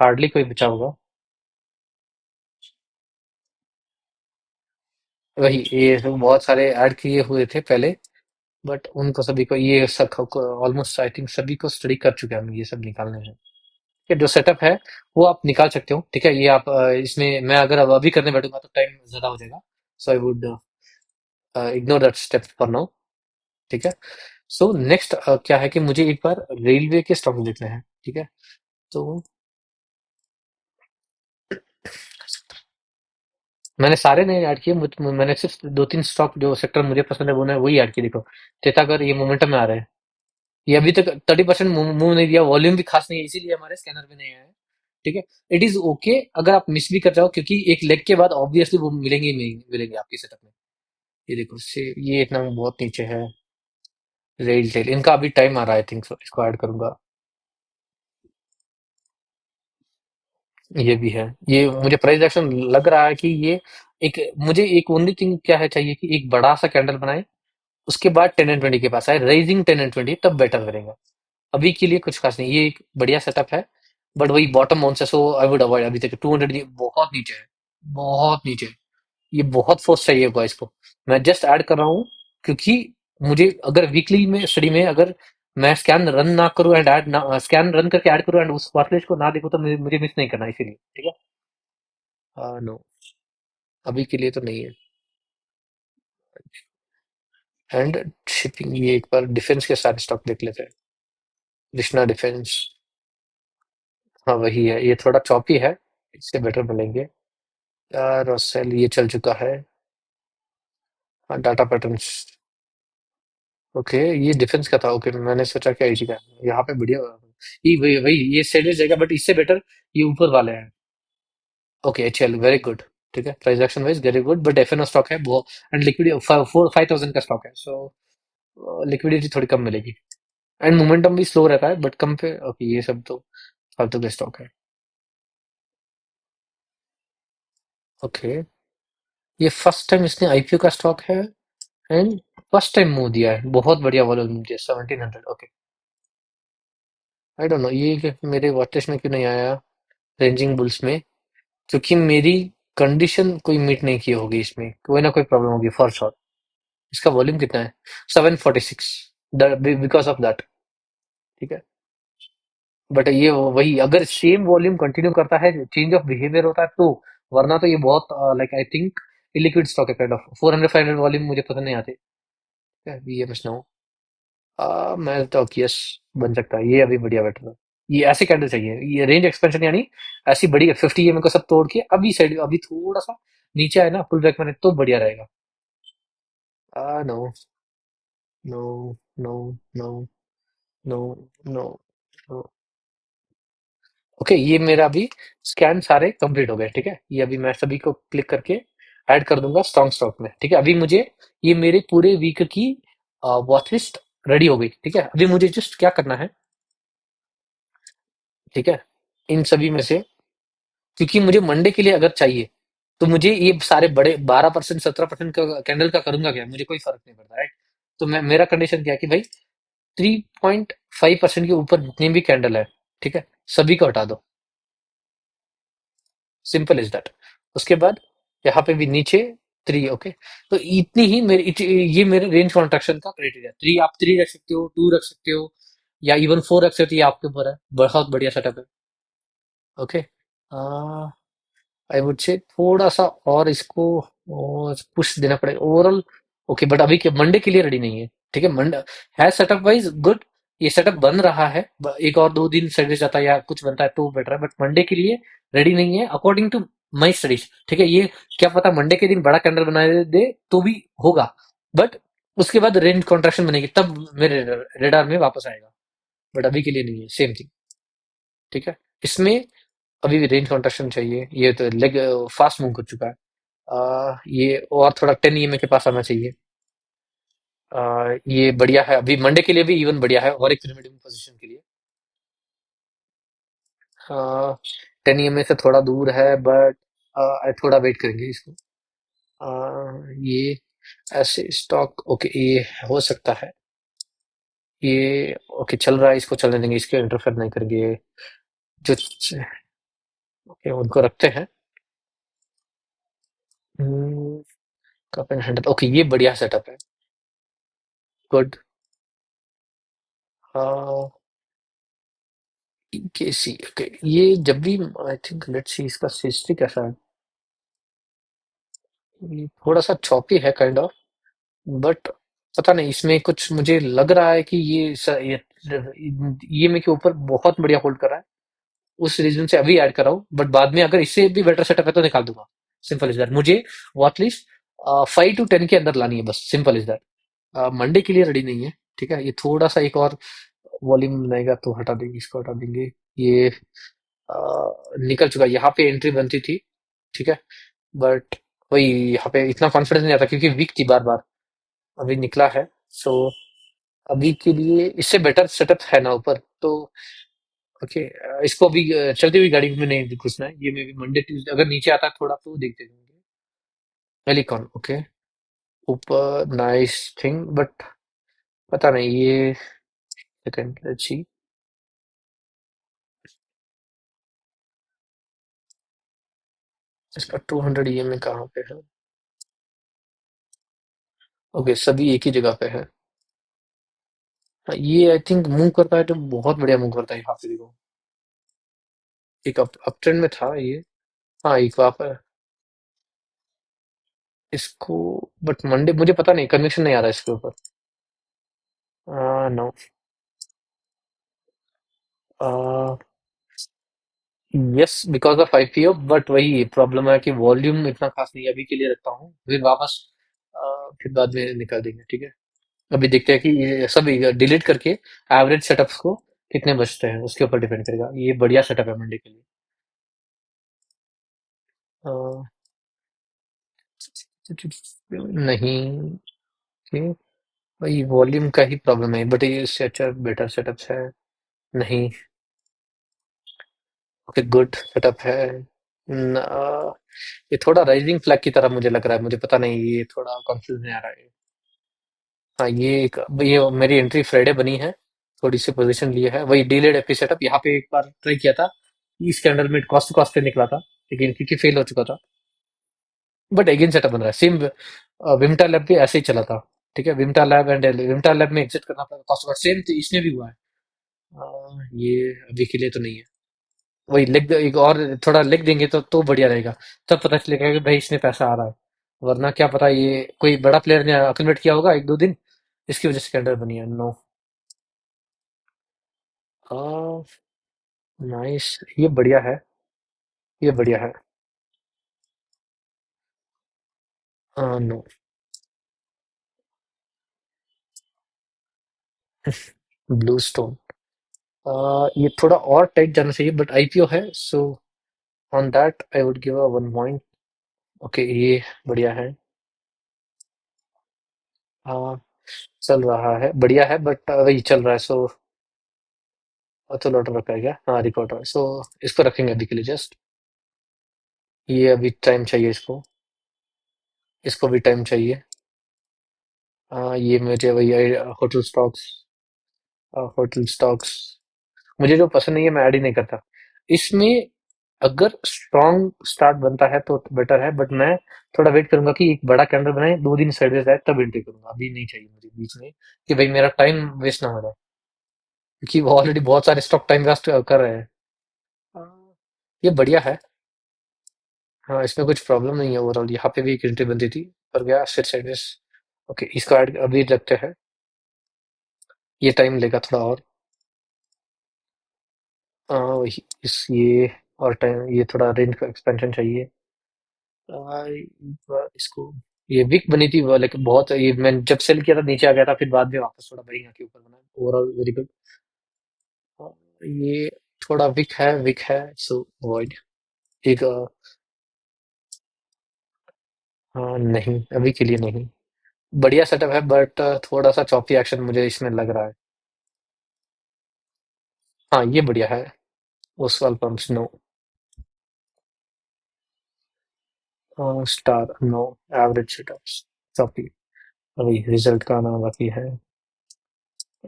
हार्डली कोई बचा होगा। वही ये सब बहुत सारे ऐड किए हुए थे पहले, बट उनको सभी को ये सब ऑलमोस्ट आई थिंक सभी को स्टडी कर चुके हैं हम, ये सब निकालने हैं। ये जो सेटअप है वो आप निकाल सकते हो। ठीक है, ये आप इसमें मैं अगर अब अभी करने बैठूंगा तो टाइम ज्यादा हो जाएगा। So I would ignore that step for now. ठीक है। सो नेक्स्ट क्या है कि मुझे एक बार रेलवे के स्टॉक देखने हैं। ठीक है, तो मैंने सारे नहीं ऐड किए, मैंने सिर्फ दो तीन स्टॉक जो सेक्टर मुझे पसंद है वो वही ऐड किए। देखो, टेटागर ये मोमेंटम में आ रहे हैं। ये अभी तक 30% मूव नहीं दिया, वॉल्यूम भी खास नहीं है, इसीलिए हमारे स्कैनर में नहीं आया है। ठीक है। इट इज ओके अगर आप मिस भी कर जाओ, क्योंकि एक लेग के बाद ऑब्वियसली वो मिलेंगे ही नहीं, मिलेंगे आपके सेटअप में। ये देखो से, ये इतना बहुत नीचे है। रेल टेल, इनका अभी टाइम आ रहा है, आई थिंक इसको ऐड करूंगा। ये भी है। ये मुझे प्राइस एक्शन लग रहा है कि ये एक, मुझे एक ओनली थिंग क्या है चाहिए कि एक बड़ा सा कैंडल बनाए, उसके बाद 10 एंड 20 के पास आए, राइजिंग 10 एंड 20, तब बेटर करेगा। अभी के लिए कुछ खास नहीं, ये एक बढ़िया सेटअप है, बट वही बॉटम ऑन से, सो आई वुड अवॉइड। अभी तक 200 बहुत नीचे है, बहुत नीचे। ये बहुत फोर्स चाहिए होगा इसको। मैं जस्ट ऐड कर रहा हूँ, क्योंकि मुझे अगर वीकली में स्टडी में अगर मैं स्कैन रन ना करूँ एंड ऐड ना, स्कैन रन करके ऐड करूँ एंड उस वॉचलिस्ट को ना देखूँ, तो मुझे मिस नहीं करना, इसीलिए। ठीक है। नो, अभी के लिए तो नहीं है। एंड शिपिंग, ये एक बार डिफेंस के साथ स्टॉक देख लेते हैं। कृष्णा डिफेंस, हाँ वही है, ये थोड़ा चॉपी है, इससे बेटर मिलेंगे। यार सेल ये चल चुका है। हाँ, डाटा पैटर्न्स, ओके, ये डिफेंस का था, ओके, मैंने सोचा कि आईटी का है। यहाँ पे बढ़िया, ये वही वही ये सेल जाएगा, बट इससे बेटर ये ऊपर वाले हैं। ओके, चल वेरी गुड। ठीक है, transaction wise very good, but FNO stock है वो, एंड लिक्विडिटी 4-5 thousand का स्टॉक है, सो लिक्विडिटी थोड़ी कम मिलेगी। एंड मोमेंटम भी स्लो रहता है, बट कम पे, ओके, ये सब तो फालतू के स्टॉक है। ओके, ये फर्स्ट टाइम इसने आईपीओ का स्टॉक है, एंड फर्स्ट टाइम मूव दिया है, बहुत बढ़िया वॉल्यूम दिया, 1700। ओके, आई डोंट नो ये मेरे वॉच लिस्ट में क्यों नहीं आया, रेंजिंग बुल्स में, क्योंकि मेरी कंडीशन कोई मीट नहीं की होगी, इसमें कोई ना कोई प्रॉब्लम होगी फॉर श्योर। इसका वॉल्यूम कितना है, 746, बिकॉज ऑफ दैट। ठीक है, बट ये वही अगर सेम वॉल्यूम कंटिन्यू करता है, चेंज ऑफ बिहेवियर होता है तो, वरना तो ये बहुत like I think illiquid stock है काइंड ऑफ। 400-500 वॉल्यूम मुझे पसंद नहीं आते। बीएमएस नो, मैं तो यस, बन सकता है ये, अभी बढ़िया बेटर है। ये ऐसे कैंडल चाहिए, ये रेंज एक्सपेंशन यानी ऐसी बड़ी है 50 को सब तोड़ के अभी साइड अभी थोड़ा सा नीचे आए ना पुल बैक मैंने तो बढ़िया रहेगा। No no no no no no no. Okay ये मेरा अभी स्कैन सारे कंप्लीट हो गए, ठीक है, ये अभी मैं सभी को क्लिक करके ऐड कर दूंगा स्ट्रॉन्ग स्टॉक में, ठीक है। अभी मुझे ये मेरे पूरे वीक की वॉच लिस्ट रेडी हो गई, ठीक है। अभी मुझे जस्ट क्या करना है, ठीक है, इन सभी में से, क्योंकि मुझे मंडे के लिए अगर चाहिए तो मुझे ये सारे बड़े 12% 17% का कैंडल का करूंगा क्या, मुझे कोई फर्क नहीं पड़ता, राइट। तो मैं मेरा कंडीशन क्या है कि भाई 3.5% के ऊपर जितनी भी कैंडल है, ठीक है, सभी को हटा दो, सिंपल इज दैट। उसके बाद यहाँ पे भी नीचे 3, ओके। तो इतनी ही ये मेरे रेंज कॉन्ट्रैक्शन का क्राइटेरिया, 3 आप 3 रख सकते हो, 2 रख सकते हो, या इवन 4 रख सकते हो, ये आपके ऊपर है, बहुत बढ़िया सेटअप है। ओके, आई वुड से थोड़ा सा और इसको पुश देना पड़ेगा ओवरऑल। ओके बट अभी के मंडे के लिए रेडी नहीं है, ठीक है। मंडे है सेटअप वाइज गुड, ये सेटअप बन रहा है, एक और 2 दिन सर्विस जाता है या कुछ बनता है तो बेटर है, बट मंडे के लिए रेडी नहीं है अकॉर्डिंग टू माई स्टडीज, ठीक है। ये क्या पता मंडे के दिन बड़ा कैंडल बना दे तो भी होगा, बट उसके बाद रेंज कॉन्ट्रैक्शन बनेगी तब मेरे रेडार में वापस आएगा, बट अभी के लिए नहीं है, सेम थिंग, ठीक है। इसमें अभी भी रेंज कॉन्ट्रैक्शन चाहिए, ये तो लेग फास्ट मूव कर चुका है। ये और थोड़ा 10 EMA के पास आना चाहिए। ये बढ़िया है, अभी मंडे के लिए भी इवन बढ़िया है और एक पिरामिड पोजीशन के लिए। 10 EMA से थोड़ा दूर है बट थोड़ा वेट करेंगे इसको। ये ऐसे स्टॉक ओके ये हो सकता है, ये ओके चल रहा है, इसको चलने देंगे, इसके इंटरफेयर नहीं करेंगे जो ओके उनको रखते हैं। कप एंड हैंडल ओके ये बढ़िया सेटअप है, गुड। केसी ओके ये जब भी आई थिंक लेट्स सी इसका हिस्ट्री कैसा है, ये थोड़ा सा चॉपी है काइंड ऑफ, बट पता नहीं इसमें कुछ मुझे लग रहा है कि ये मेरे के ऊपर बहुत बढ़िया होल्ड कर रहा है, उस रीजन से अभी ऐड कर रहा हूँ, बट बाद में अगर इससे भी बेटर सेटअप है तो निकाल दूंगा, सिंपल इज दैट। मुझे वॉच लिस्ट 5 to 10 के अंदर लानी है बस, सिंपल इज दैट। मंडे के लिए रेडी नहीं है, ठीक है। ये थोड़ा सा एक और वॉल्यूम लाएगा तो हटा देंगे, इसको हटा देंगे, ये निकल चुका है, यहाँ पे एंट्री बनती थी, ठीक है, बट वही यहाँ पे इतना कॉन्फिडेंस नहीं आता क्योंकि वीक थी बार बार, अभी निकला है। सो अभी के लिए इससे बेटर सेटअप है ना ऊपर तो, ओके। इसको अभी चलती हुई गाड़ी में नहीं घुसना है, ये मे बी मंडे ट्यूसडे अगर नीचे आता है थोड़ा तो देखते रहेंगे। हेलिकॉन ओके, ऊपर नाइस थिंग बट पता नहीं ये, सेकंड लेट्स सी, इसका 200 EMA कहाँ पे है, ओके सभी एक ही जगह पे है। हाँ, ये आई थिंक मूव करता है तो बहुत बढ़िया मूव करता है, यहाँ पे देखो एक अप ट्रेंड में था ये। हाँ एक वहाँ पर इसको, बट मंडे मुझे पता नहीं कन्विक्शन नहीं आ रहा इसके ऊपर। No, yes because of IPO, but वही प्रॉब्लम है कि वॉल्यूम इतना खास नहीं है, अभी के लिए रखता हूँ फिर वापस फिर बाद में निकाल देंगे, ठीक है। अभी देखते हैं कि ये सब डिलीट करके एवरेज सेटअप्स को कितने बचते हैं उसके ऊपर डिपेंड करेगा, ये बढ़िया सेटअप है मंडे के लिए। अ, नहीं, ओके वही वॉल्यूम का ही प्रॉब्लम है, बट ये इससे अच्छा बेटर सेटअप्स है, नहीं, ओके गुड सेटअप है। ये थोड़ा राइजिंग फ्लैग की तरह मुझे लग रहा है, मुझे पता नहीं ये थोड़ा कंफ्यूज नहीं आ रहा है। हाँ ये मेरी एंट्री फ्राइडे बनी है, थोड़ी सी पोजीशन ली है, वही डिलेड एपी सेटअप, यहाँ पे एक बार ट्राई किया था, इस कैंडल में कॉस्ट टू कॉस्ट पे निकला था, लेकिन क्योंकि फेल हो चुका था, बट अगेन सेटअप बन रहा है सेम। विमटा लैब भी ऐसे ही चला था, ठीक है, विमटा लैब एंड विमटा लैब में एग्जिट करना पड़ा कॉस्ट टू कॉस्ट, सेम इसमें भी हुआ है। ये अभी के लिए तो नहीं है, वही लेग एक और थोड़ा लेग देंगे तो बढ़िया रहेगा, तब पता चलेगा कि भाई इसमें पैसा आ रहा है, वरना क्या पता ये कोई बड़ा प्लेयर ने अक्यूमुलेट किया होगा 1 2 दिन, इसकी वजह से कैंडल बनी है। नो, नाइस, ये बढ़िया है, ये बढ़िया है। नो। ब्लू स्टोन, ये थोड़ा और टाइट जाना चाहिए बट आईपीओ है, so on that I would give a 1 point. Okay, ये बढ़िया है। हाँ, चल रहा है, बढ़िया है बट वही चल रहा है, सो ऑटो लोडर रखा है क्या? हाँ, रिकॉर्डर, सो इसको रखेंगे अभी के लिए जस्ट। ये अभी टाइम चाहिए इसको, इसको भी टाइम चाहिए। ये मुझे वही होटल स्टॉक्स, होटल स्टॉक्स मुझे जो पसंद नहीं है मैं ऐड ही नहीं करता इसमें। अगर स्ट्रॉन्ग स्टार्ट बनता है तो बेटर है, बट मैं थोड़ा वेट करूंगा कि एक बड़ा कैंडल बनाए, 2 दिन साइडवेज आए, तब एंट्री करूंगा। अभी नहीं चाहिए मुझे बीच में, कि भाई मेरा टाइम वेस्ट ना हो जाए, क्योंकि वो ऑलरेडी बहुत सारे स्टॉक टाइम वेस्ट कर रहे हैं। हाँ, ये बढ़िया है। हाँ, इसमें कुछ प्रॉब्लम नहीं है ओवरऑल। यहाँ पे भी एक एंट्री बनती थी, पर गया फिर साइडवेज। ओके, इसका ऐड अभी रखते हैं, ये टाइम लेगा थोड़ा और। वही इस ये और टाइम, ये थोड़ा रेंज का एक्सपेंशन चाहिए। इसको, ये वीक बनी थी वो, लेकिन बहुत ये मैंने जब सेल किया था नीचे आ गया था, फिर बाद में वापस थोड़ा बढ़िया के ऊपर बना। Overall very good. ये थोड़ा वीक है, सो अवॉइड। एक नहीं, अभी के लिए नहीं। बढ़िया सेटअप है बट थोड़ा सा चॉपी एक्शन मुझे इसमें लग रहा है। हाँ, ये बढ़िया है। Oswal pumps no. Star no. Average setups choppy. वही रिजल्ट का नाम बाकी है।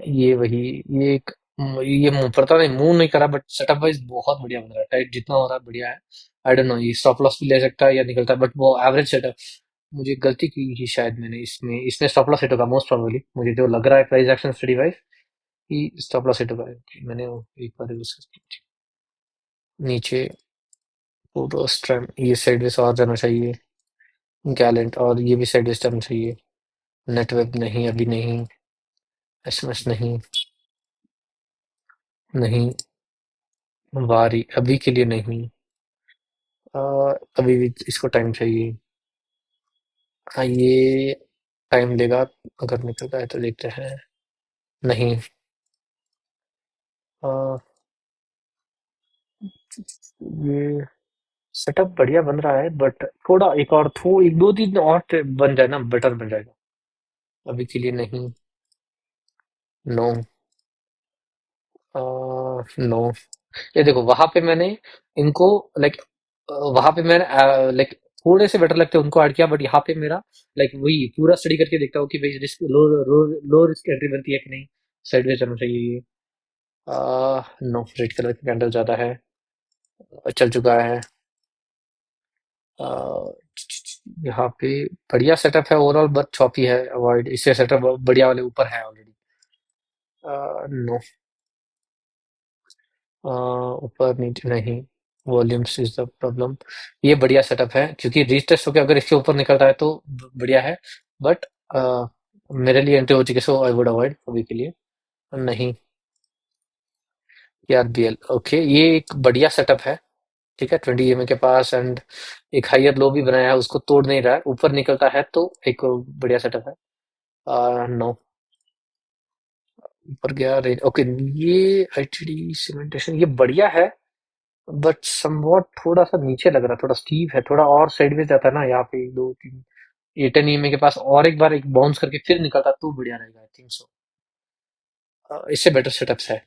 ये वही, ये एक ये मुंह पता नहीं, मुंह नहीं करा बट सेटअप वाइज बहुत बढ़िया बन रहा है। टाइट जितना हो रहा है बढ़िया है। आई डोंट नो ये स्टॉप लॉस भी ले सकता है या निकलता है, बट वो एवरेज सेटअप। मुझे गलती की ही शायद मैंने, इसमें इसमें स्टॉप लॉस हिट होगा मोस्ट प्रोबेबली, मुझे जो लग रहा है प्राइस एक्शन स्टडी वाइज कि स्टॉप लॉस हिट होगा। मैंने वो एक बार यूज नीचे पूरा स्ट्रैम, ये साइडवेज और जाना चाहिए। गैलेंट, और ये भी साइडवेज जाना चाहिए। नेटवेब नहीं, अभी नहीं। एसएमएस नहीं। नहीं। वारी अभी के लिए नहीं। अ, अभी भी इसको टाइम चाहिए। हाँ, ये टाइम लेगा, अगर निकलता है तो देखते हैं। नहीं। अ, ये सेटअप बढ़िया बन रहा है बट थोड़ा एक और एक दो तीन और बन जाए ना, बेटर बन जाएगा। अभी के लिए नहीं। नो। नो। ये देखो वहां पे मैंने इनको लाइक, वहां पे मैंने लाइक थोड़े से बेटर लगते हैं उनको ऐड किया, बट यहाँ पे मेरा लाइक वही पूरा स्टडी करके देखता हूँ कि भाई रिस्क लो, लो रिस्क एंट्री बनती है कि नहीं। साइडवेज जाना चाहिए ये। नो, रेड कलर का कैंडल ज्यादा है। चल चुका है। आ, यहाँ पे बढ़िया सेटअप है ओवरऑल, बट चॉपी है, अवॉइड। इससे सेटअप बढ़िया वाले ऊपर है ऑलरेडी। नो। ऊपर नीचे नहीं। Volumes is the problem. ये बढ़िया सेटअप है, क्योंकि रीटेस्ट होकर अगर इसके ऊपर निकलता है तो बढ़िया है, बट मेरे लिए एंट्री हो चुकी है, सो आई वुड अवॉइड अभी के लिए। नहीं। यार बीएल, ओके, ये एक बढ़िया सेटअप है। ठीक है, 20 EMA के पास, एंड एक हायर लो भी बनाया है, उसको तोड़ नहीं रहा है, ऊपर निकलता है तो एक बढ़िया सेटअप है। नो। ऊपर गया रेंज, ओके। ये आईटीडी सीमेंटेशन, ये बढ़िया है बट समवॉट थोड़ा सा नीचे लग रहा है, थोड़ा स्टीप है, थोड़ा और साइडवेज जाता है ना यहाँ पे, एक दो तीन। ये 10 EMA के पास और एक बार एक बाउंस करके फिर निकलता तो बढ़िया रहेगा, आई थिंक सो। इससे बेटर सेटअप्स है।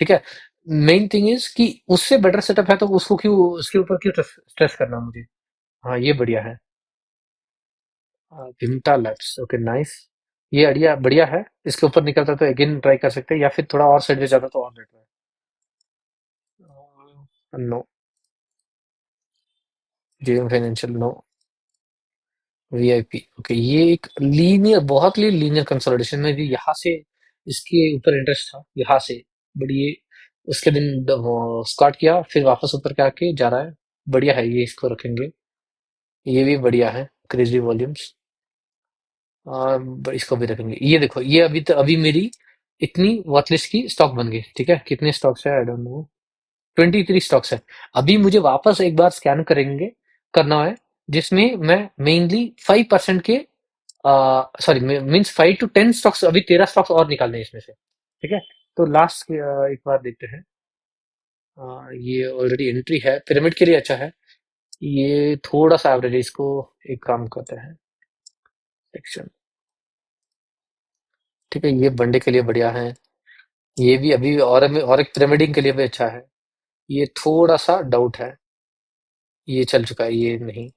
ठीक है। मेन थिंग इज कि उससे बेटर सेटअप है तो उसको क्यों, उसके ऊपर क्यों स्ट्रेस करना मुझे। हाँ, ये बढ़िया है। विंटा लैब्स, ओके नाइस। ये आइडिया बढ़िया है। इसके ऊपर निकलता तो अगेन ट्राई कर सकते हैं, या फिर थोड़ा और साइडवेज जाता तो और बेटर है। No. JM financial no. VIP, okay, ये एक लीनियर, बहुत लीनियर कंसोलिडेशन में भी यहाँ से इसके ऊपर इंटरेस्ट था यहाँ से, बट ये उसके दिन स्टार्ट किया, फिर वापस ऊपर के आके जा रहा है। बढ़िया है, ये इसको रखेंगे। ये भी बढ़िया है, क्रेजी वॉल्यूम्स। इसको भी रखेंगे। ये देखो, ये अभी मेरी इतनी वॉचलिस्ट की स्टॉक बन गई। ठीक है, कितने स्टॉक्स है आई डोंट नो। 23 स्टॉक्स है। अभी मुझे वापस एक बार स्कैन करेंगे करना है, जिसमें मैं मेनली 5% के, सॉरी मीन्स 5 to 10 स्टॉक्स, अभी 13 स्टॉक्स और निकालने हैं इसमें से। ठीक है, तो लास्ट एक बार देखते हैं। ये ऑलरेडी एंट्री है, पिरामिड के लिए अच्छा है। ये थोड़ा सा एवरेज है, इसको एक काम करते हैं, सेक्शन। ठीक है, ये बंडे के लिए बढ़िया है। ये भी अभी और एक पिरामिडिंग के लिए भी अच्छा है। ये थोड़ा सा डाउट है, ये चल चुका है, ये नहीं।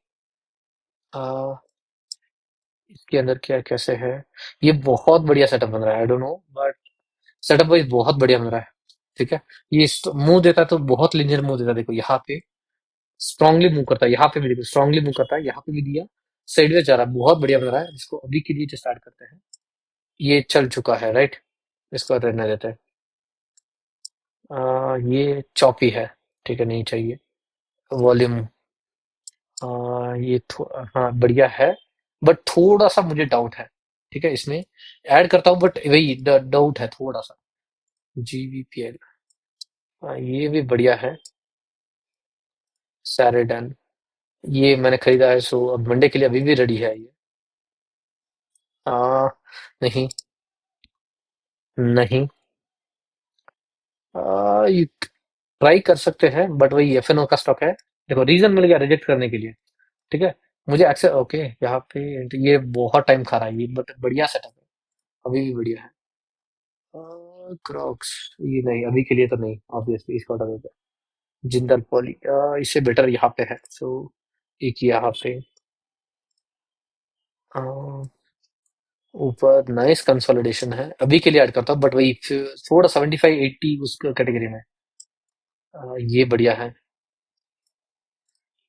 आ, इसके अंदर क्या कैसे है। ये बहुत बढ़िया सेटअप बन रहा है, I don't know, but setup wise बहुत बढ़िया बन रहा है। ठीक है, ये मुंह देता है तो बहुत लिनियर मुंह देता है, देखो यहाँ पे स्ट्रांगली मूव करता है, यहाँ पे भी देखो स्ट्रांगली मूव करता है, यहाँ पे भी दिया, साइडवेज जा रहा है, बहुत बढ़िया बन रहा है। इसको अभी के लिए जो स्टार्ट करते हैं, ये चल चुका है राइट, इसको रहने देते हैं। ये चॉपी है, ठीक है, नहीं चाहिए। वॉल्यूम, हाँ बढ़िया है, बट थोड़ा सा मुझे डाउट है। ठीक है, इसमें ऐड करता हूँ, बट वही डाउट है थोड़ा सा। GVPL, ये भी बढ़िया है। सैरेडन, ये मैंने खरीदा है, सो अब मंडे के लिए अभी भी रेडी है ये। आ, नहीं, नहीं, ये ट्राई कर सकते हैं, बट वही FNO का स्टॉक है। देखो रीजन मिल गया रिजेक्ट करने के लिए। ठीक है, मुझे एक्सेस, ओके, यहाँ पे ये बहुत टाइम खा रहा है ये, बट बढ़िया सेटअप है, अभी भी बढ़िया है। क्रॉक्स, ये नहीं, अभी के लिए तो नहीं, ऑब्वियसली इसको हटा देते हैं। जिंदल पॉली, इससे बेटर यहाँ पे है, सो एक यहाँ पे। अ, ऊपर नाइस कंसोलिडेशन है, अभी के लिए ऐड करता हूँ, बट वही थोड़ा 75-80 उस कैटेगरी में। ये बढ़िया है।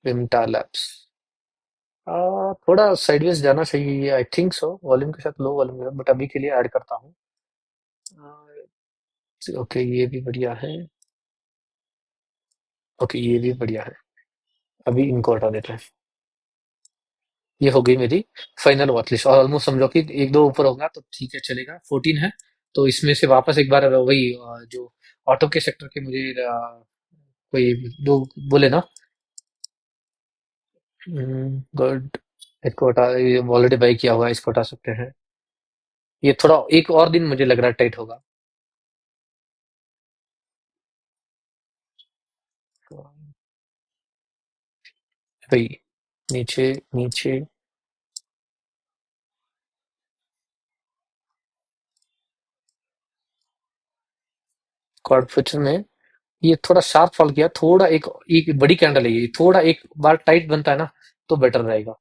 विमटा लैब्स, थोड़ा साइडवेज जाना चाहिए, आई थिंक सो, वॉल्यूम के साथ लो वॉल्यूम है, बट अभी के लिए ऐड करता हूँ। ओके, ये भी बढ़िया है। ओके, ये भी बढ़िया है, अभी इनको हटा देते हैं। ये हो गई मेरी फाइनल वॉच लिस्ट, और ऑलमोस्ट समझो कि एक दो ऊपर होगा तो ठीक है, चलेगा। 14 है, तो इसमें से वापस एक बार वही जो ऑटो के सेक्टर के मुझे कोई दो बोले ना। गुड, इसको हटा, ऑलरेडी बाई किया हुआ है, इसको हटा सकते हैं। ये थोड़ा एक और दिन मुझे लग रहा है टाइट होगा। भाई, नीचे, नीचे, कॉर्ड फ्यूचर में ये थोड़ा शार्प फॉल किया, थोड़ा एक एक बड़ी कैंडल है ये, थोड़ा एक बार टाइट बनता है ना, तो बेटर रहेगा।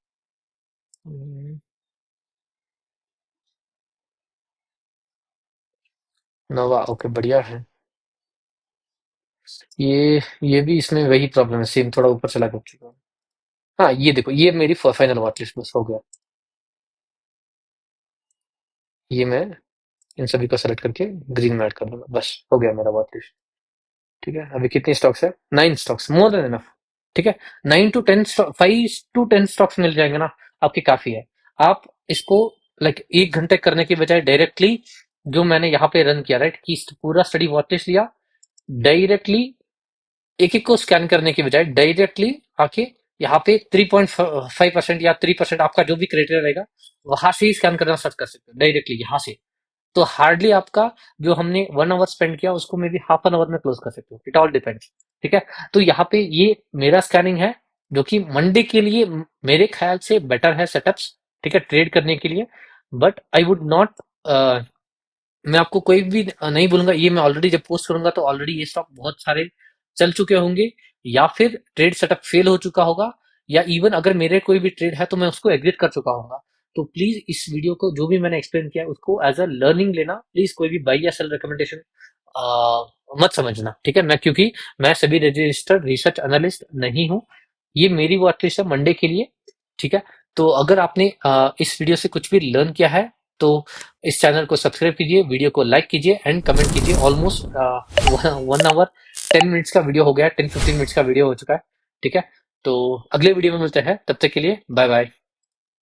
हम्म, नोवा, ओके बढ़िया है। ये भी इसमें वही प्रॉब्लम है, सेम थोड़ा ऊपर चला गया। हाँ, ये देखो, ये मेरी फाइनल वॉच लिस्ट बस हो गया। ये मैं इन सभी को सेलेक्ट करके ग्रीन में ऐड कर दूंगा, बस हो गया मेरा वॉच लिस्ट। ठीक है, अभी कितने स्टॉक्स है? 9 स्टॉक्स, मोर देन इनफ। ठीक है, 9 to 10 स्टॉक, 5 to 10 स्टॉक्स मिल जाएंगे ना, आपकी काफी है। आप इसको लाइक 1 घंटे करने के बजाय डायरेक्टली, जो मैंने यहाँ पे रन किया राइट, कि पूरा स्टडी वॉच लिस्ट लिया, डायरेक्टली एक एक को स्कैन करने की बजाय डायरेक्टली आके यहाँ पे 3.5% या 3% आपका जो भी क्राइटेरिया रहेगा, वहां से ही स्कैन करना स्टार्ट कर सकते हो डायरेक्टली यहाँ से। तो हार्डली आपका जो हमने 1 आवर स्पेंड किया, उसको may be half an hour में क्लोज कर सकते हो, इट ऑल डिपेंड्स। ठीक है, तो यहाँ पे ये मेरा स्कैनिंग है, जो कि मंडे के लिए मेरे ख्याल से बेटर है सेटअप्स। ठीक है, ट्रेड करने के लिए, बट आई वुड नॉट, मैं आपको कोई भी नहीं बोलूंगा, ये मैं ऑलरेडी जब पोस्ट करूंगा तो ऑलरेडी ये स्टॉक बहुत सारे चल चुके होंगे, या फिर ट्रेड सेटअप फेल हो चुका होगा, या इवन अगर मेरे कोई भी ट्रेड है तो मैं उसको एग्जिट कर चुका होगा। तो प्लीज इस वीडियो को जो भी मैंने एक्सप्लेन किया है, उसको एज अ लर्निंग लेना, प्लीज कोई भी बाई या सेल रिकमेंडेशन मत समझना। ठीक है, मैं क्योंकि मैं सभी रजिस्टर्ड रिसर्च एनालिस्ट नहीं हूँ, ये मेरी वॉच लिस्ट है मंडे के लिए। ठीक है, तो अगर आपने इस वीडियो से कुछ भी लर्न किया है, तो इस चैनल को सब्सक्राइब कीजिए, वीडियो को लाइक कीजिए एंड कमेंट कीजिए। ऑलमोस्ट 1 आवर 10 मिनट्स का वीडियो हो गया है, 10-15 मिनट्स का वीडियो हो चुका है। ठीक है, तो अगले वीडियो में मिलते हैं, तब तक के लिए बाय बाय।